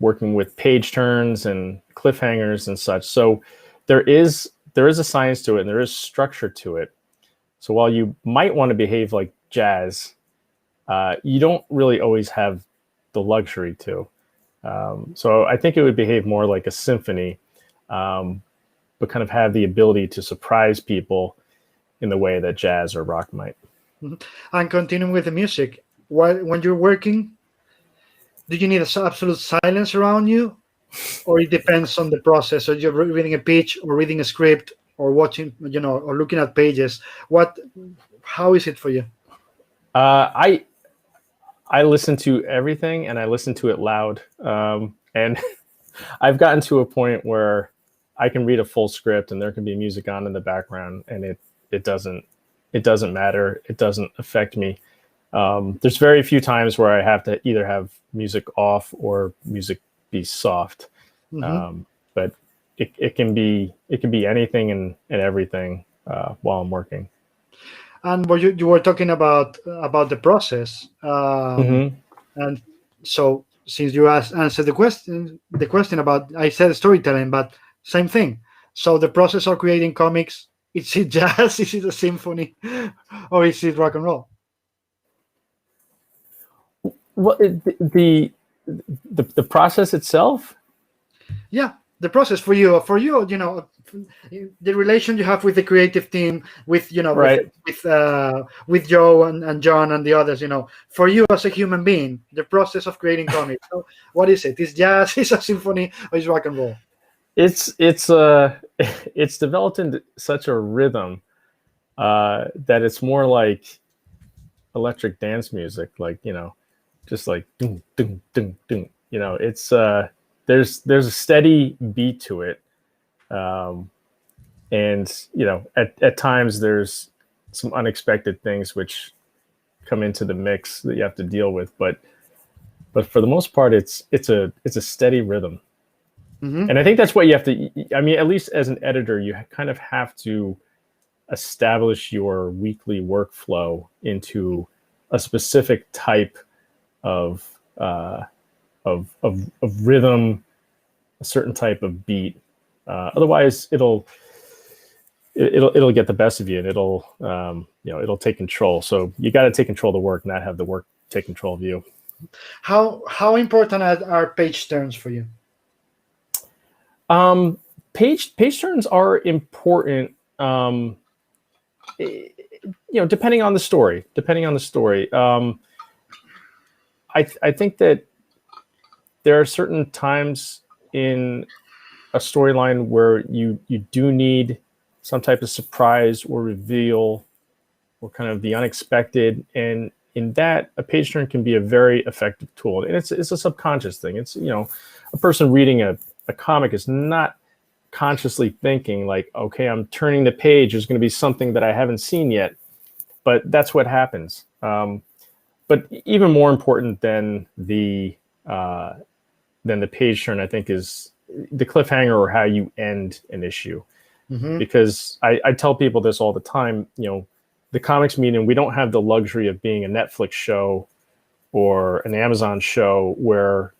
working with page turns and cliffhangers and such. So there is a science to it, and there is structure to it. So while you might want to behave like jazz, you don't really always have the luxury to. So I think it would behave more like a symphony, but kind of have the ability to surprise people in the way that jazz or rock might. Mm-hmm. And continuing with the music, when you're working, do you need absolute silence around you? Or it depends on the process. So you're reading a pitch or reading a script or watching, or looking at pages. How is it for you? I listen to everything, and I listen to it loud. And I've gotten to a point where I can read a full script and there can be music on in the background, and it doesn't matter. It doesn't affect me. There's very few times where I have to either have music off or music be soft. Mm-hmm. But it can be anything and everything while I'm working. And you were talking about the process, mm-hmm. And so since you answered the question about, I said storytelling, but same thing. So the process of creating comics, is it jazz? Is it a symphony? Or is it rock and roll? Well, the process itself? Yeah, the process for you, the relation you have with the creative team, with right. with Joe and John and the others, for you as a human being, the process of creating comics. So what is it? Is jazz, is a symphony, or is rock and roll? It's developed into such a rhythm that it's more like electric dance music, like just like ding ding ding ding. It's there's a steady beat to it, and at times there's some unexpected things which come into the mix that you have to deal with, but for the most part it's a steady rhythm. Mm-hmm. And I think that's what you have to, at least as an editor, you kind of have to establish your weekly workflow into a specific type of rhythm, a certain type of beat. Otherwise, it'll get the best of you, and it'll take control. So you got to take control of the work, not have the work take control of you. How important are page turns for you? Page turns are important. Depending on the story. I think that there are certain times in a storyline where you do need some type of surprise or reveal or kind of the unexpected, and in that, a page turn can be a very effective tool. And it's a subconscious thing. It's a person reading a comic is not consciously thinking like, okay, I'm turning the page, there's going to be something that I haven't seen yet. but that's what happens. But even more important than the page turn, I think, is the cliffhanger or how you end an issue. Mm-hmm. Because I tell people this all the time, the comics medium, we don't have the luxury of being a Netflix show or an Amazon show where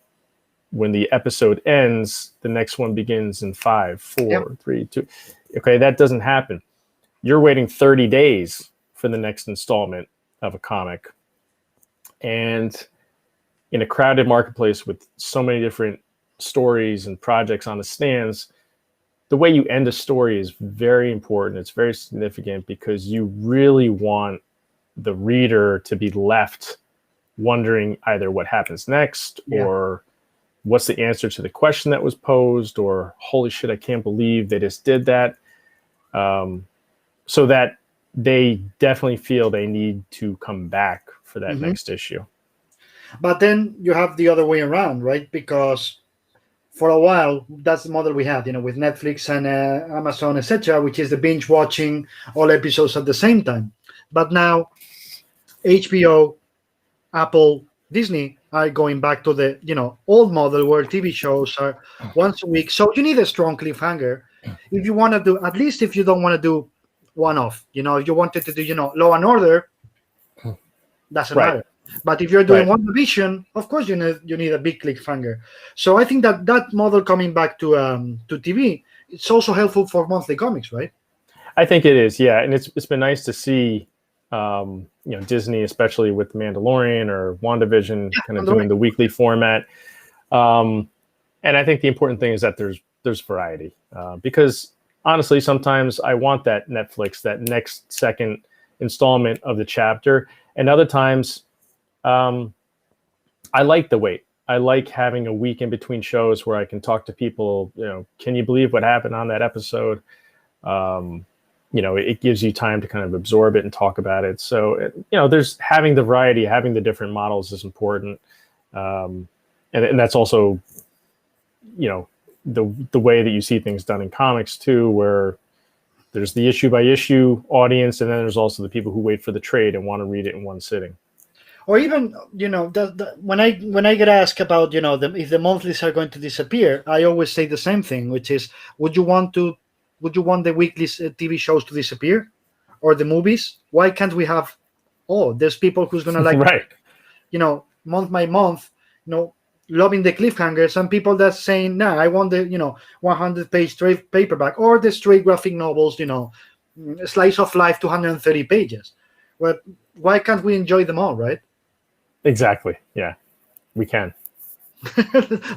when the episode ends, the next one begins in 5, 4, 3, 2. Okay, that doesn't happen. You're waiting 30 days for the next installment of a comic. And in a crowded marketplace with so many different stories and projects on the stands, the way you end a story is very important. It's very significant because you really want the reader to be left wondering either what happens next or what's the answer to the question that was posed, or holy shit, I can't believe they just did that. So that they definitely feel they need to come back for that next issue. But then you have the other way around, right? Because for a while, that's the model we had, with Netflix and Amazon, etc., which is the binge watching all episodes at the same time. But now HBO, Apple, Disney are going back to the old model where TV shows are once a week. So you need a strong cliffhanger if you want to do, at least if you don't want to do one-off. If you wanted to do Law and Order, doesn't matter. But if you're doing one division, of course you need a big cliffhanger. So I think that model coming back to TV, it's also helpful for monthly comics, right? I think it is, yeah. And it's been nice to see Disney, especially with Mandalorian or WandaVision, kind of doing the weekly format. And I think the important thing is that there's variety, because honestly, sometimes I want that Netflix, that next second installment of the chapter, and other times I like the wait. I like having a week in between shows where I can talk to people. Can you believe what happened on that episode? It gives you time to kind of absorb it and talk about it. So, there's having the variety, having the different models is important. And that's also, the way that you see things done in comics too, where there's the issue by issue audience, and then there's also the people who wait for the trade and want to read it in one sitting. Or even, when I get asked about, if the monthlies are going to disappear, I always say the same thing, which is, would you want the weekly TV shows to disappear, or the movies? Why can't we have? There's people who's gonna like, month by month, loving the cliffhanger. Some people that's saying, nah, I want the 100-page straight paperback or the straight graphic novels, slice of life, 230 pages. Well, why can't we enjoy them all, right? Exactly. Yeah, we can.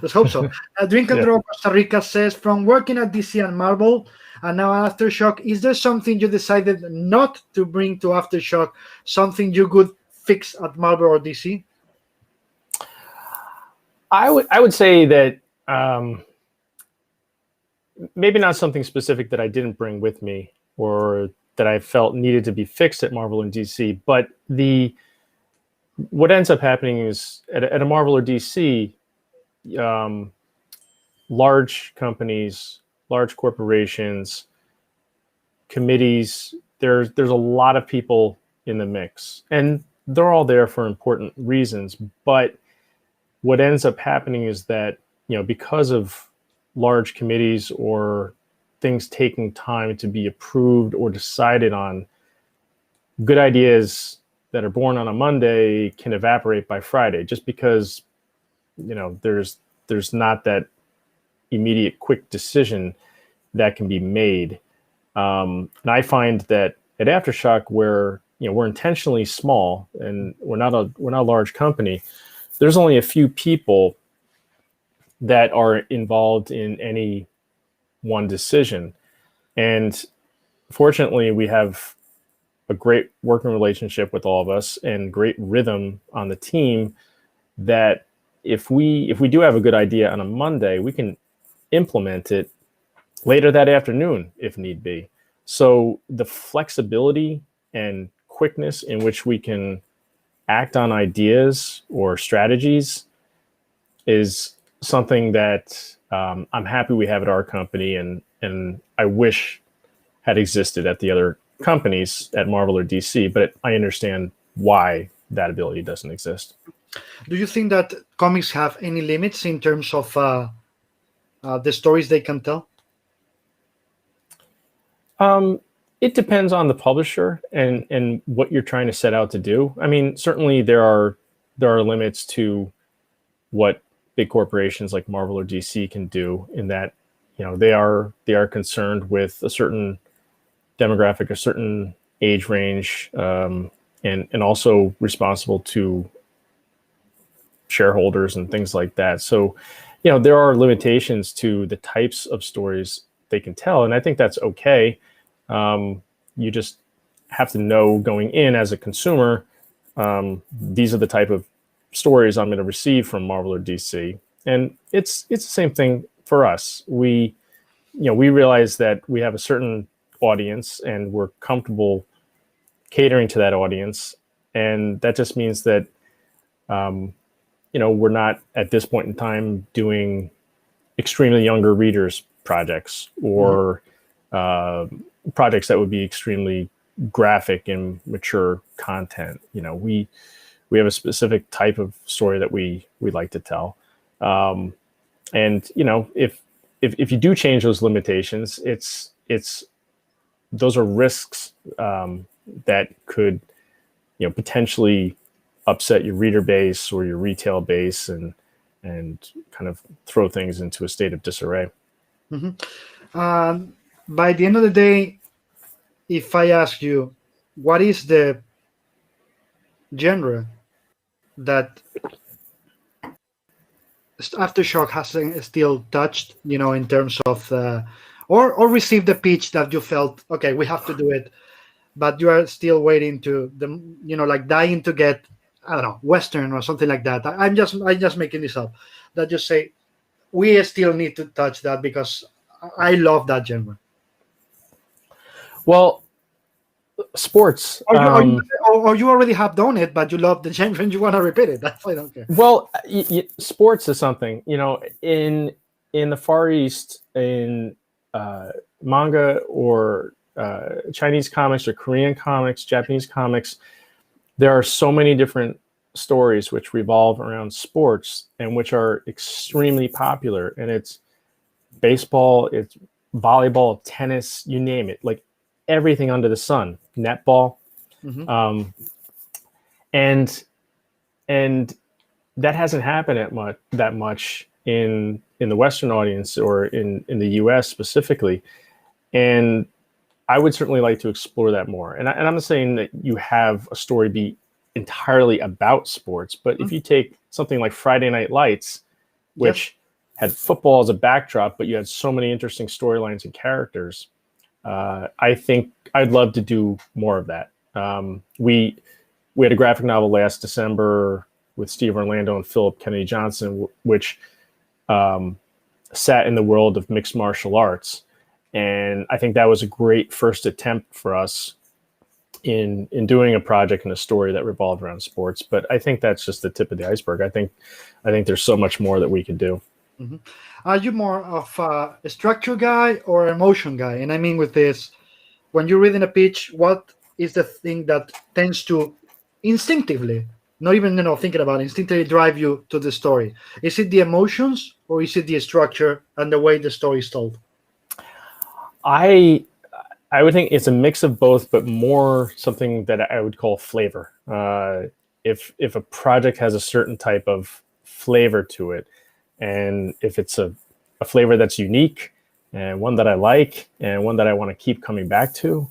Let's hope so. Drink and Draw Costa Rica says, from working at DC and Marvel and now Aftershock, is there something you decided not to bring to Aftershock, something you could fix at Marvel or DC? I would say that maybe not something specific that I didn't bring with me or that I felt needed to be fixed at Marvel and DC, but what ends up happening is at a Marvel or DC, large companies, large corporations, committees, there's a lot of people in the mix, and they're all there for important reasons. But what ends up happening is that, because of large committees or things taking time to be approved or decided on, good ideas that are born on a Monday can evaporate by Friday, just because there's not that immediate quick decision that can be made. And I find that at Aftershock, where we're intentionally small and we're not a large company, there's only a few people that are involved in any one decision. And fortunately, we have a great working relationship with all of us and great rhythm on the team, that if we do have a good idea on a Monday, we can implement it later that afternoon if need be. So the flexibility and quickness in which we can act on ideas or strategies is something that I'm happy we have at our company, and I wish had existed at the other companies at Marvel or DC, but I understand why that ability doesn't exist. Do you think that comics have any limits in terms of the stories they can tell? It depends on the publisher and what you're trying to set out to do. I mean, certainly there are limits to what big corporations like Marvel or DC can do, in that, you know, they are concerned with a certain demographic, a certain age range, and also responsible to shareholders and things like that. So, you know, there are limitations to the types of stories they can tell, and I think that's okay. You just have to know going in as a consumer, these are the type of stories I'm going to receive from Marvel or DC. And it's the same thing for us. We realize that we have a certain audience and we're comfortable catering to that audience. And that just means that, we're not at this point in time doing extremely younger readers projects, or projects that would be extremely graphic and mature content. You know, we have a specific type of story that we like to tell. And, you know, if you do change those limitations, those are risks that could, you know, potentially upset your reader base or your retail base, and kind of throw things into a state of disarray. By the end of the day, if I ask you, what is the genre that Aftershock hasn't still touched, you know, in terms of, or received the pitch that you felt, okay, we have to do it, but you are still waiting to like dying to get, I don't know, Western or something like that. I'm just making this up. That just say, we still need to touch that because I love that genre. Well, sports. Or you already have done it, but you love the genre and you want to repeat it. That's why I don't care. Well, sports is something, you know, in the Far East, in manga or Chinese comics or Korean comics, Japanese comics, there are so many different stories which revolve around sports and which are extremely popular. And it's baseball, it's volleyball, tennis, you name it, like everything under the sun, netball. And that hasn't happened that much in the Western audience, or in the US specifically. And I would certainly like to explore that more. And I'm not saying that you have a story be entirely about sports, but if you take something like Friday Night Lights, which had football as a backdrop, but you had so many interesting storylines and characters, I think I'd love to do more of that. We had a graphic novel last December with Steve Orlando and Philip Kennedy Johnson, which sat in the world of mixed martial arts. And I think that was a great first attempt for us in doing a project and a story that revolved around sports. But I think that's just the tip of the iceberg. I think there's so much more that we could do. Are you more of a structure guy or emotion guy? And I mean with this, when you're reading a pitch, what is the thing that tends to instinctively, not even thinking about it, instinctively drive you to the story? Is it the emotions, or is it the structure and the way the story is told? I would think it's a mix of both, but more something that I would call flavor. If a project has a certain type of flavor to it, and if it's a flavor that's unique and one that I like and one that I want to keep coming back to,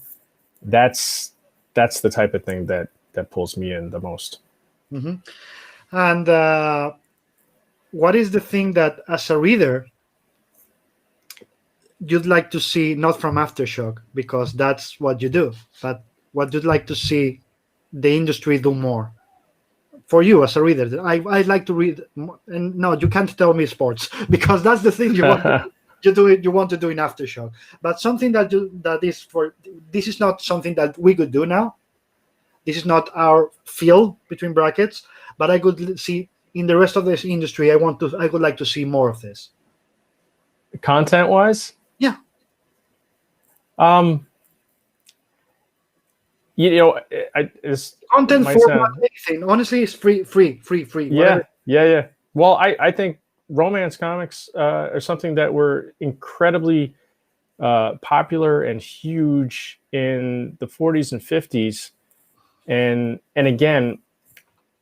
that's the type of thing that pulls me in the most. And what is the thing that, as a reader, you'd like to see, not from Aftershock, because that's what you do, but what you'd like to see the industry do more? For you as a reader, I'd like to read, and no, you can't tell me sports, because that's the thing you want. You want to do in Aftershock, but something this is not something that we could do now. This is not our field, between brackets, but I could see in the rest of this industry. I would like to see more of this. Content wise? Yeah. You know, Content might format, sound, anything. Honestly, it's free. yeah, Whatever. yeah. Well, I think romance comics are something that were incredibly popular and huge in the 40s and 50s, and again,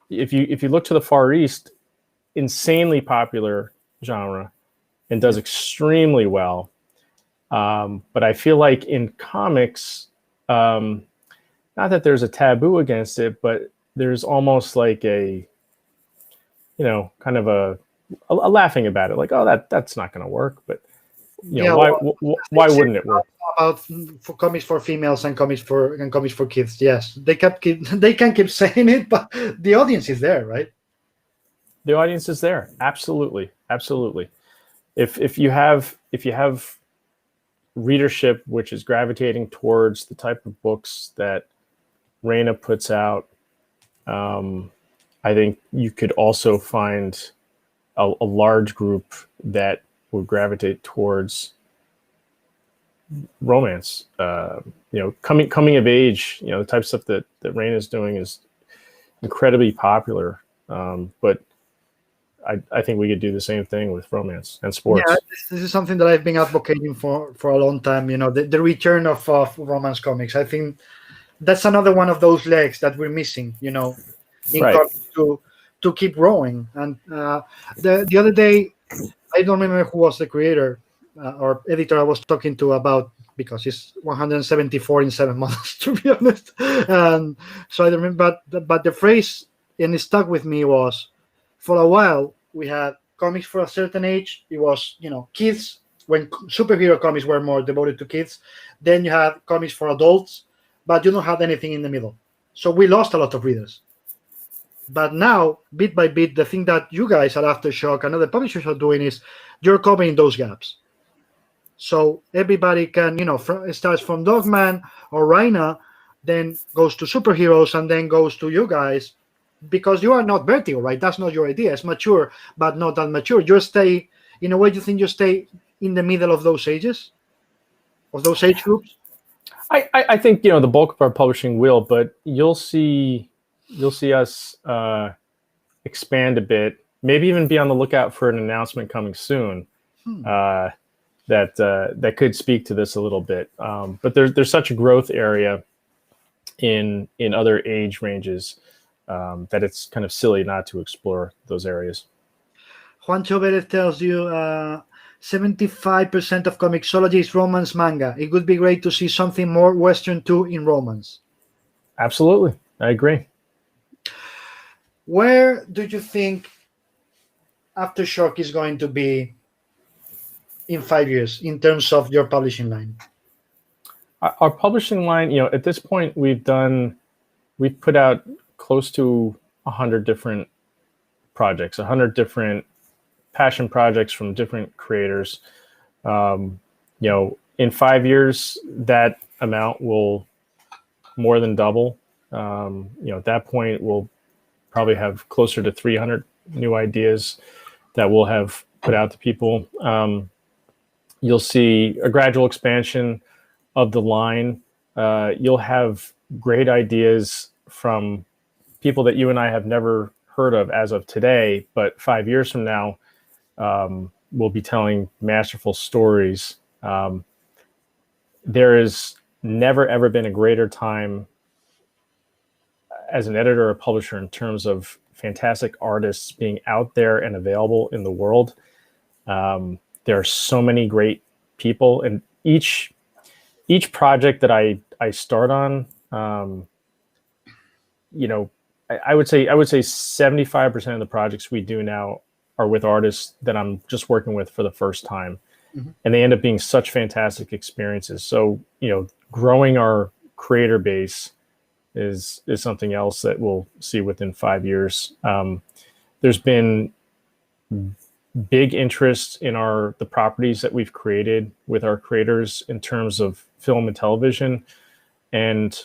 if you look to the Far East, insanely popular genre and does extremely well. But I feel like in comics, not that there's a taboo against it, but there's almost like a, kind of a laughing about it, like, oh, that's not going to work. But Yeah, why wouldn't it work? about for comics for females and comics for kids. Yes, they can keep saying it, but the audience is there, right? The audience is there, absolutely, absolutely. If you have readership which is gravitating towards the type of books that Raina puts out, I think you could also find a large group that would gravitate towards romance. Coming of age, the type of stuff that Raina is doing is incredibly popular. But I think we could do the same thing with romance and sports. Yeah, this is something that I've been advocating for a long time. The return of romance comics. I think that's another one of those legs that we're missing. In Right. comics to keep growing. And the other day, I don't remember who was the creator or editor I was talking to about, because it's 174 in 7 months, to be honest. And so I don't remember, but the phrase, and it stuck with me, was, for a while we had comics for a certain age. It was, kids, when superhero comics were more devoted to kids. Then you had comics for adults, but you don't have anything in the middle. So we lost a lot of readers. But now, bit by bit, the thing that you guys at Aftershock and other publishers are doing is you're covering those gaps. So everybody can, starts from Dogman or Raina, then goes to superheroes, and then goes to you guys, because you are not Vertigo, right? That's not your idea. It's mature, but not that mature. You stay, in a way, you think you stay in the middle of those ages, of those age groups? I think, the bulk of our publishing will, but you'll see us expand a bit, maybe even be on the lookout for an announcement coming soon. That could speak to this a little bit. But there's such a growth area in other age ranges that it's kind of silly not to explore those areas. Juancho Perez tells you 75% of Comixology is romance manga. It would be great to see something more Western too in romance. Absolutely. I agree. Where do you think Aftershock is going to be in 5 years in terms of your publishing line? Our publishing line, at this point, we've put out close to 100 different projects, 100 different passion projects from different creators. In 5 years, that amount will more than double. At that point, we'll probably have closer to 300 new ideas that we'll have put out to people. You'll see a gradual expansion of the line. You'll have great ideas from people that you and I have never heard of as of today, but 5 years from now, we'll be telling masterful stories. There has never, ever been a greater time as an editor or publisher in terms of fantastic artists being out there and available in the world. There are so many great people, and each project that I start on, I would say 75% of the projects we do now are with artists that I'm just working with for the first time. Mm-hmm. And they end up being such fantastic experiences. So, growing our creator base is something else that we'll see within 5 years. There's been big interest in the properties that we've created with our creators in terms of film and television. And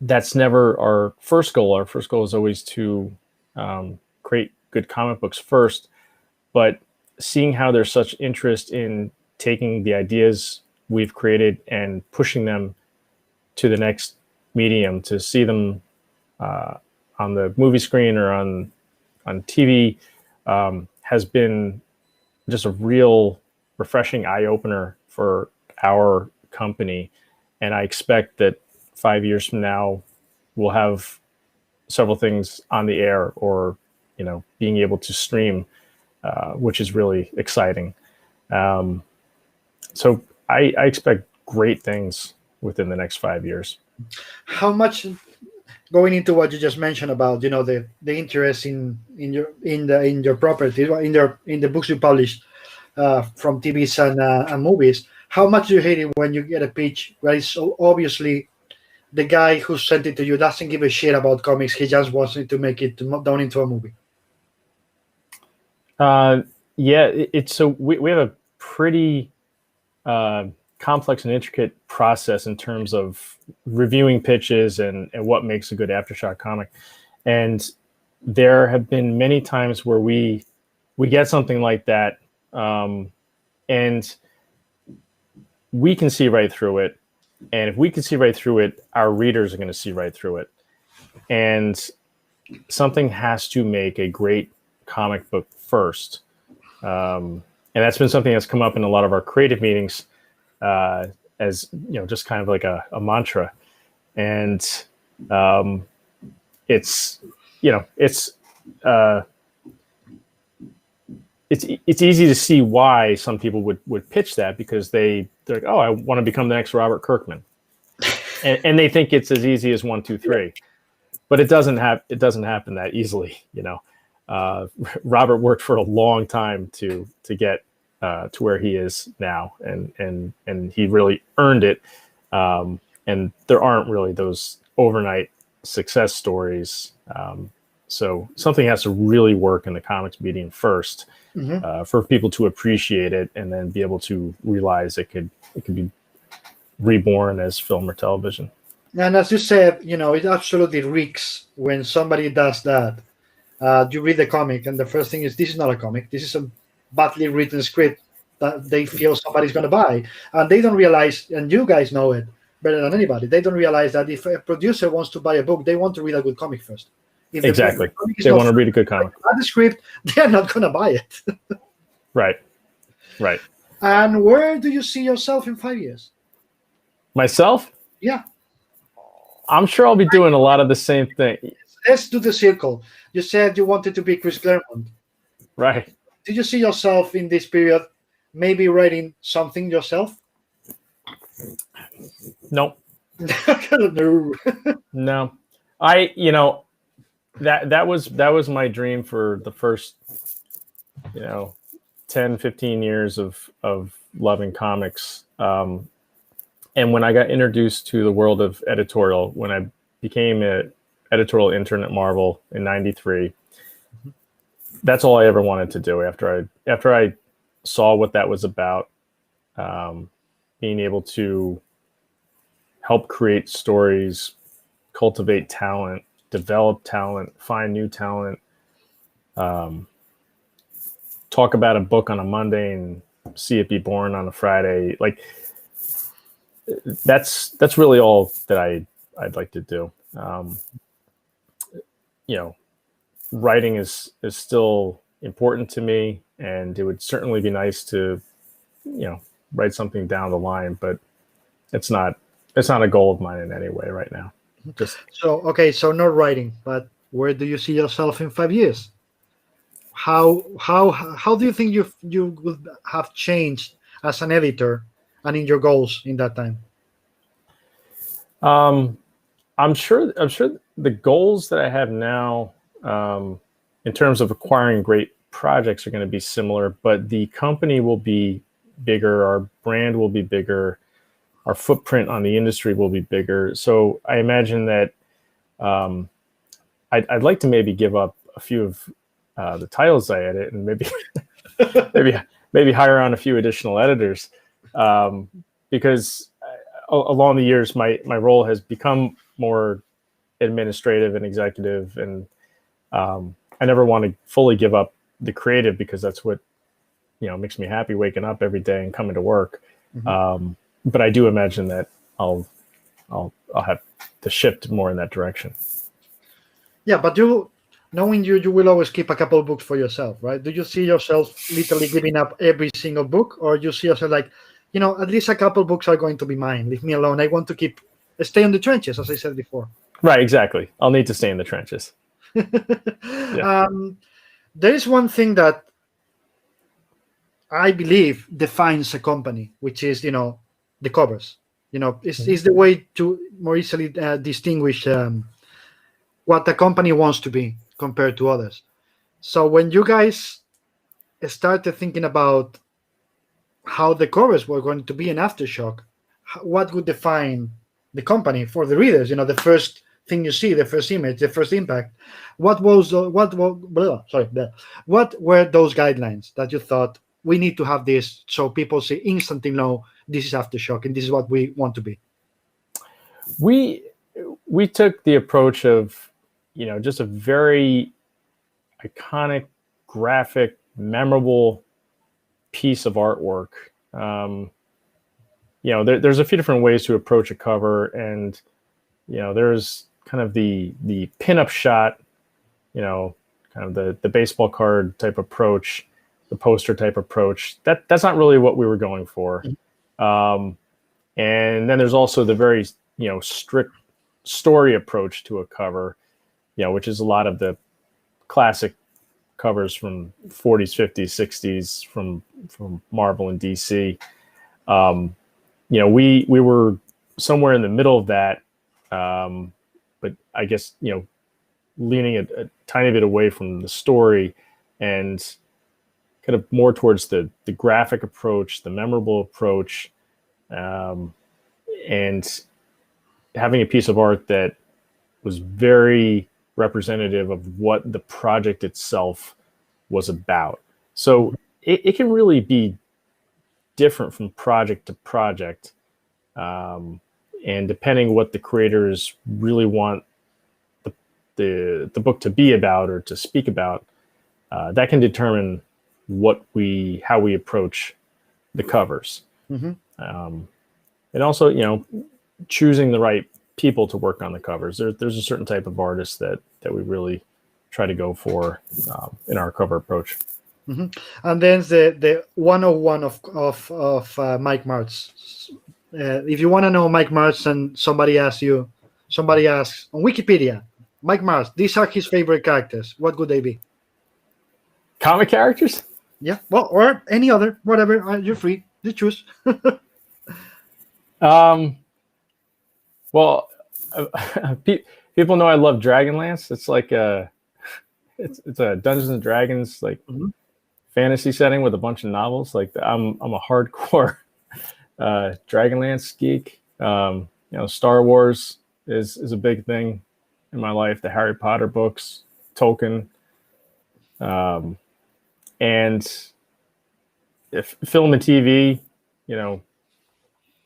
that's never our first goal. Our first goal is always to create good comic books first. But seeing how there's such interest in taking the ideas we've created and pushing them to the next medium, to see them on the movie screen or on TV, has been just a real refreshing eye opener for our company. And I expect that 5 years from now, we'll have several things on the air or, being able to stream, which is really exciting. So I expect great things within the next 5 years. How much, going into what you just mentioned about the interest in your property, in the books you published from TVs and movies, how much do you hate it when you get a pitch where it's obviously the guy who sent it to you doesn't give a shit about comics, he just wants it to make it down into a movie? It's so we have a pretty complex and intricate process in terms of reviewing pitches and what makes a good Aftershock comic. And there have been many times where we get something like that, and we can see right through it. And if we can see right through it, our readers are going to see right through it. And something has to make a great comic book first. And that's been something that's come up in a lot of our creative meetings, as just kind of like a mantra. And it's easy to see why some people would pitch that, because they're like, oh, I want to become the next Robert Kirkman, and they think it's as easy as 1, 2, 3, but it doesn't happen that easily. Robert worked for a long time to get to where he is now, and he really earned it. And there aren't really those overnight success stories. So something has to really work in the comics medium first, for people to appreciate it, and then be able to realize it could be reborn as film or television. And as you said, it absolutely reeks when somebody does that. You read the comic, and the first thing is, this is not a comic. This is a badly written script that they feel somebody's going to buy. And they don't realize, and you guys know it better than anybody, they don't realize that if a producer wants to buy a book, they want to read a good comic first. If exactly. They want to read a good comic. The script, they're not going to buy it. Right. And where do you see yourself in 5 years? Myself? Yeah. I'm sure I'll be doing a lot of the same thing. Let's do the circle. You said you wanted to be Chris Claremont. Right. Did you see yourself in this period maybe writing something yourself? Nope. No. No. That was my dream for the first 10, 15 years of loving comics. And when I got introduced to the world of editorial, when I became an editorial intern at Marvel in '93, that's all I ever wanted to do. After I saw what that was about, being able to help create stories, cultivate talent, develop talent, find new talent, talk about a book on a Monday and see it be born on a Friday. Like, that's really all that I'd like to do. Writing is still important to me, and it would certainly be nice to, write something down the line, but it's not a goal of mine in any way right now. So not writing, but where do you see yourself in 5 years? How do you think you would have changed as an editor and in your goals in that time? I'm sure the goals that I have now, in terms of acquiring great projects, are going to be similar, but the company will be bigger, our brand will be bigger, our footprint on the industry will be bigger. So I imagine that I'd like to maybe give up a few of the titles I edit, and maybe hire on a few additional editors, because along the years my role has become more administrative and executive, and I never want to fully give up the creative, because that's what makes me happy, waking up every day and coming to work. But I do imagine that I'll I'll have to shift more in that direction. Yeah, but knowing you will always keep a couple of books for yourself, right? Do you see yourself literally giving up every single book, or you see yourself like, at least a couple books are going to be mine. Leave me alone. I want to stay in the trenches, as I said before. Right, exactly. I'll need to stay in the trenches. Yeah. There is one thing that I believe defines a company, which is, the covers. It's the way to more easily distinguish what a company wants to be compared to others. So when you guys started thinking about how the covers were going to be in Aftershock, what would define the company for the readers? The first thing you see, the first image, the first impact. What were those guidelines that you thought we need to have this so people instantly know this is Aftershock and this is what we want to be? We took the approach of, just a very iconic, graphic, memorable piece of artwork. There's a few different ways to approach a cover, and there's kind of the pinup shot, kind of the baseball card type approach, the poster type approach. That's not really what we were going for. And then there's also the very strict story approach to a cover, which is a lot of the classic covers from 40s, 50s, 60s from Marvel and DC. We were somewhere in the middle of that, but I guess leaning a tiny bit away from the story and kind of more towards the graphic approach, the memorable approach, and having a piece of art that was very representative of what the project itself was about. So it can really be different from project to project, and depending what the creators really want the book to be about or to speak about, that can determine how we approach the covers. And also, choosing the right people to work on the covers. There's a certain type of artist that we really try to go for in our cover approach. And then the 101 of Mike Marts. If you want to know Mike Marts and somebody asks on Wikipedia, Mike Marts, these are his favorite characters, what would they be? Comic characters? Yeah, well, or any other, whatever. You're free. You choose. Well, people know I love Dragonlance. It's like it's a Dungeons and Dragons fantasy setting with a bunch of novels. Like I'm a hardcore Dragonlance geek. Star Wars is a big thing in my life. The Harry Potter books, Tolkien, and if film and TV,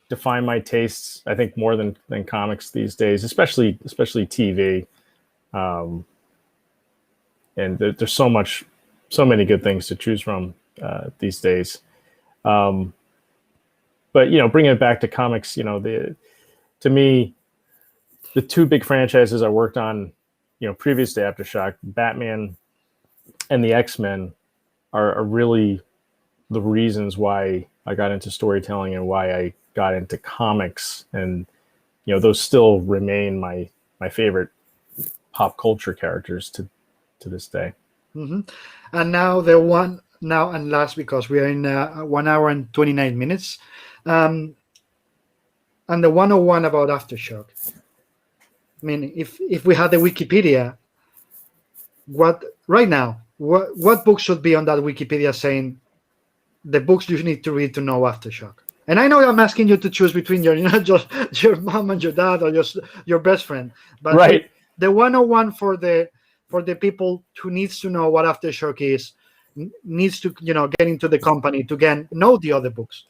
define my tastes, I think, more than comics these days, especially TV. And there's so many good things to choose from these days. But bringing it back to comics, to me, the two big franchises I worked on, previous to Aftershock, Batman and the X-Men, are really the reasons why I got into storytelling and why I got into comics, and those still remain my favorite pop culture characters to this day. And now now and last, because we are in 1 hour and 29 minutes, and the 101 about Aftershock. I mean, if we had the Wikipedia, what books should be on that Wikipedia saying the books you need to read to know Aftershock? And I know I'm asking you to choose between your mom and your dad or your best friend, but right. The 101 for the people who needs to know what Aftershock is, needs to get into the company to know the other books.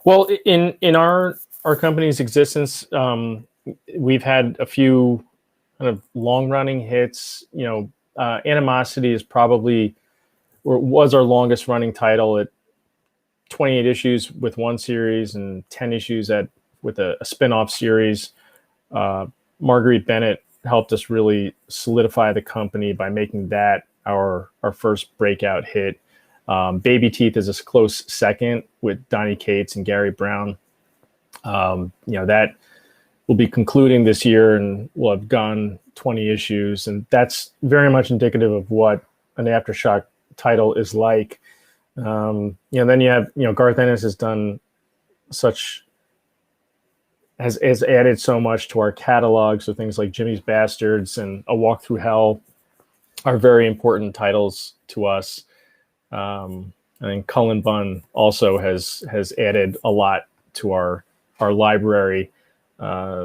Well, in our company's existence, we've had a few kind of long running hits. Animosity is probably, or was, our longest running title at 28 issues with one series and 10 issues at with a spin-off series. Marguerite Bennett helped us really solidify the company by making that our first breakout hit. Baby Teeth is a close second with Donnie Cates and Gary Brown. That will be concluding this year, and we'll have gone 20 issues, and that's very much indicative of what an Aftershock title is like. Then you have, Garth Ennis has done has added so much to our catalog. So things like Jimmy's Bastards and A Walk Through Hell are very important titles to us. I think Cullen Bunn also has added a lot to our library,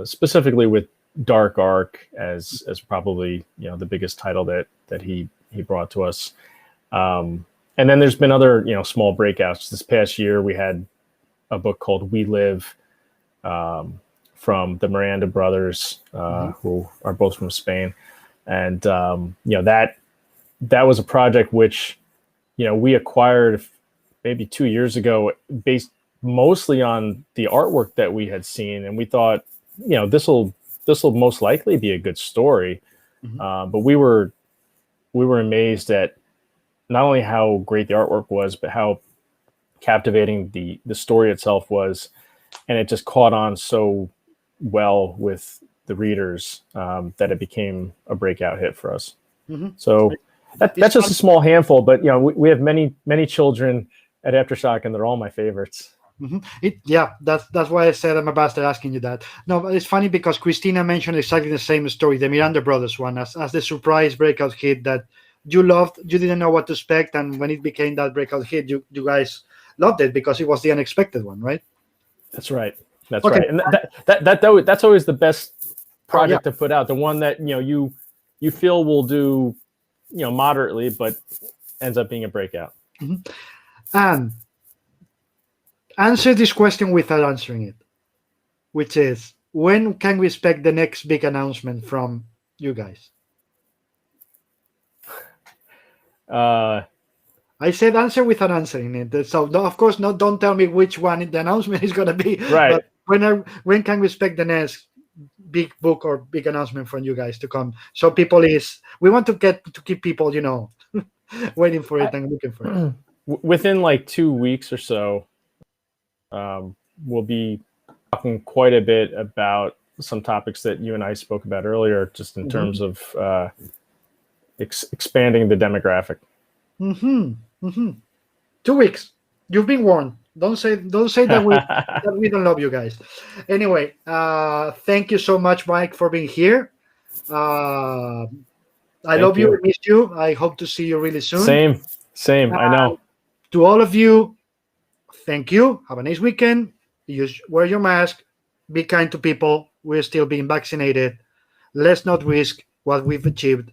specifically with Dark Arc as probably the biggest title that he brought to us. And then there's been other small breakouts. This past year we had a book called We Live from the Miranda brothers, who are both from Spain, and that was a project which we acquired maybe 2 years ago, based mostly on the artwork that we had seen, and we thought this will most likely be a good story. But we were amazed at not only how great the artwork was, but how captivating the story itself was, and it just caught on so well with the readers that it became a breakout hit for us. So that's just a small handful, but we have many children at Aftershock, and they're all my favorites. That's why I said I'm about to asking you that. No, but it's funny because Christina mentioned exactly the same story, the Miranda Brothers one, as the surprise breakout hit that you loved. You didn't know what to expect, and when it became that breakout hit, you guys loved it because it was the unexpected one, right? That's right. That's okay. Right. And that's always the best project to put out. The one that you feel will do moderately, but ends up being a breakout. And answer this question without answering it, which is, when can we expect the next big announcement from you guys? I said answer without answering it. So of course, don't tell me which one the announcement is going to be. Right. But when can we expect the next big book or big announcement from you guys to come? So we want to keep people, waiting for it and looking for it. Within like 2 weeks or so, we'll be talking quite a bit about some topics that you and I spoke about earlier, just in terms of expanding the demographic. 2 weeks. You've been warned. Don't say that we don't love you guys. Anyway, thank you so much, Mike, for being here. I love you. I missed you. I hope to see you really soon. Same. I know. To all of you, thank you. Have a nice weekend. Wear your mask. Be kind to people. We're still being vaccinated. Let's not risk what we've achieved.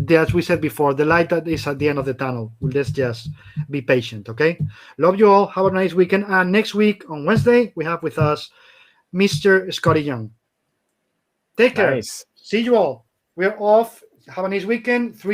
As we said before, the light that is at the end of the tunnel. Let's just be patient, okay? Love you all. Have a nice weekend. And next week, on Wednesday, we have with us Mr. Scotty Young. Take care. Nice. See you all. We're off. Have a nice weekend.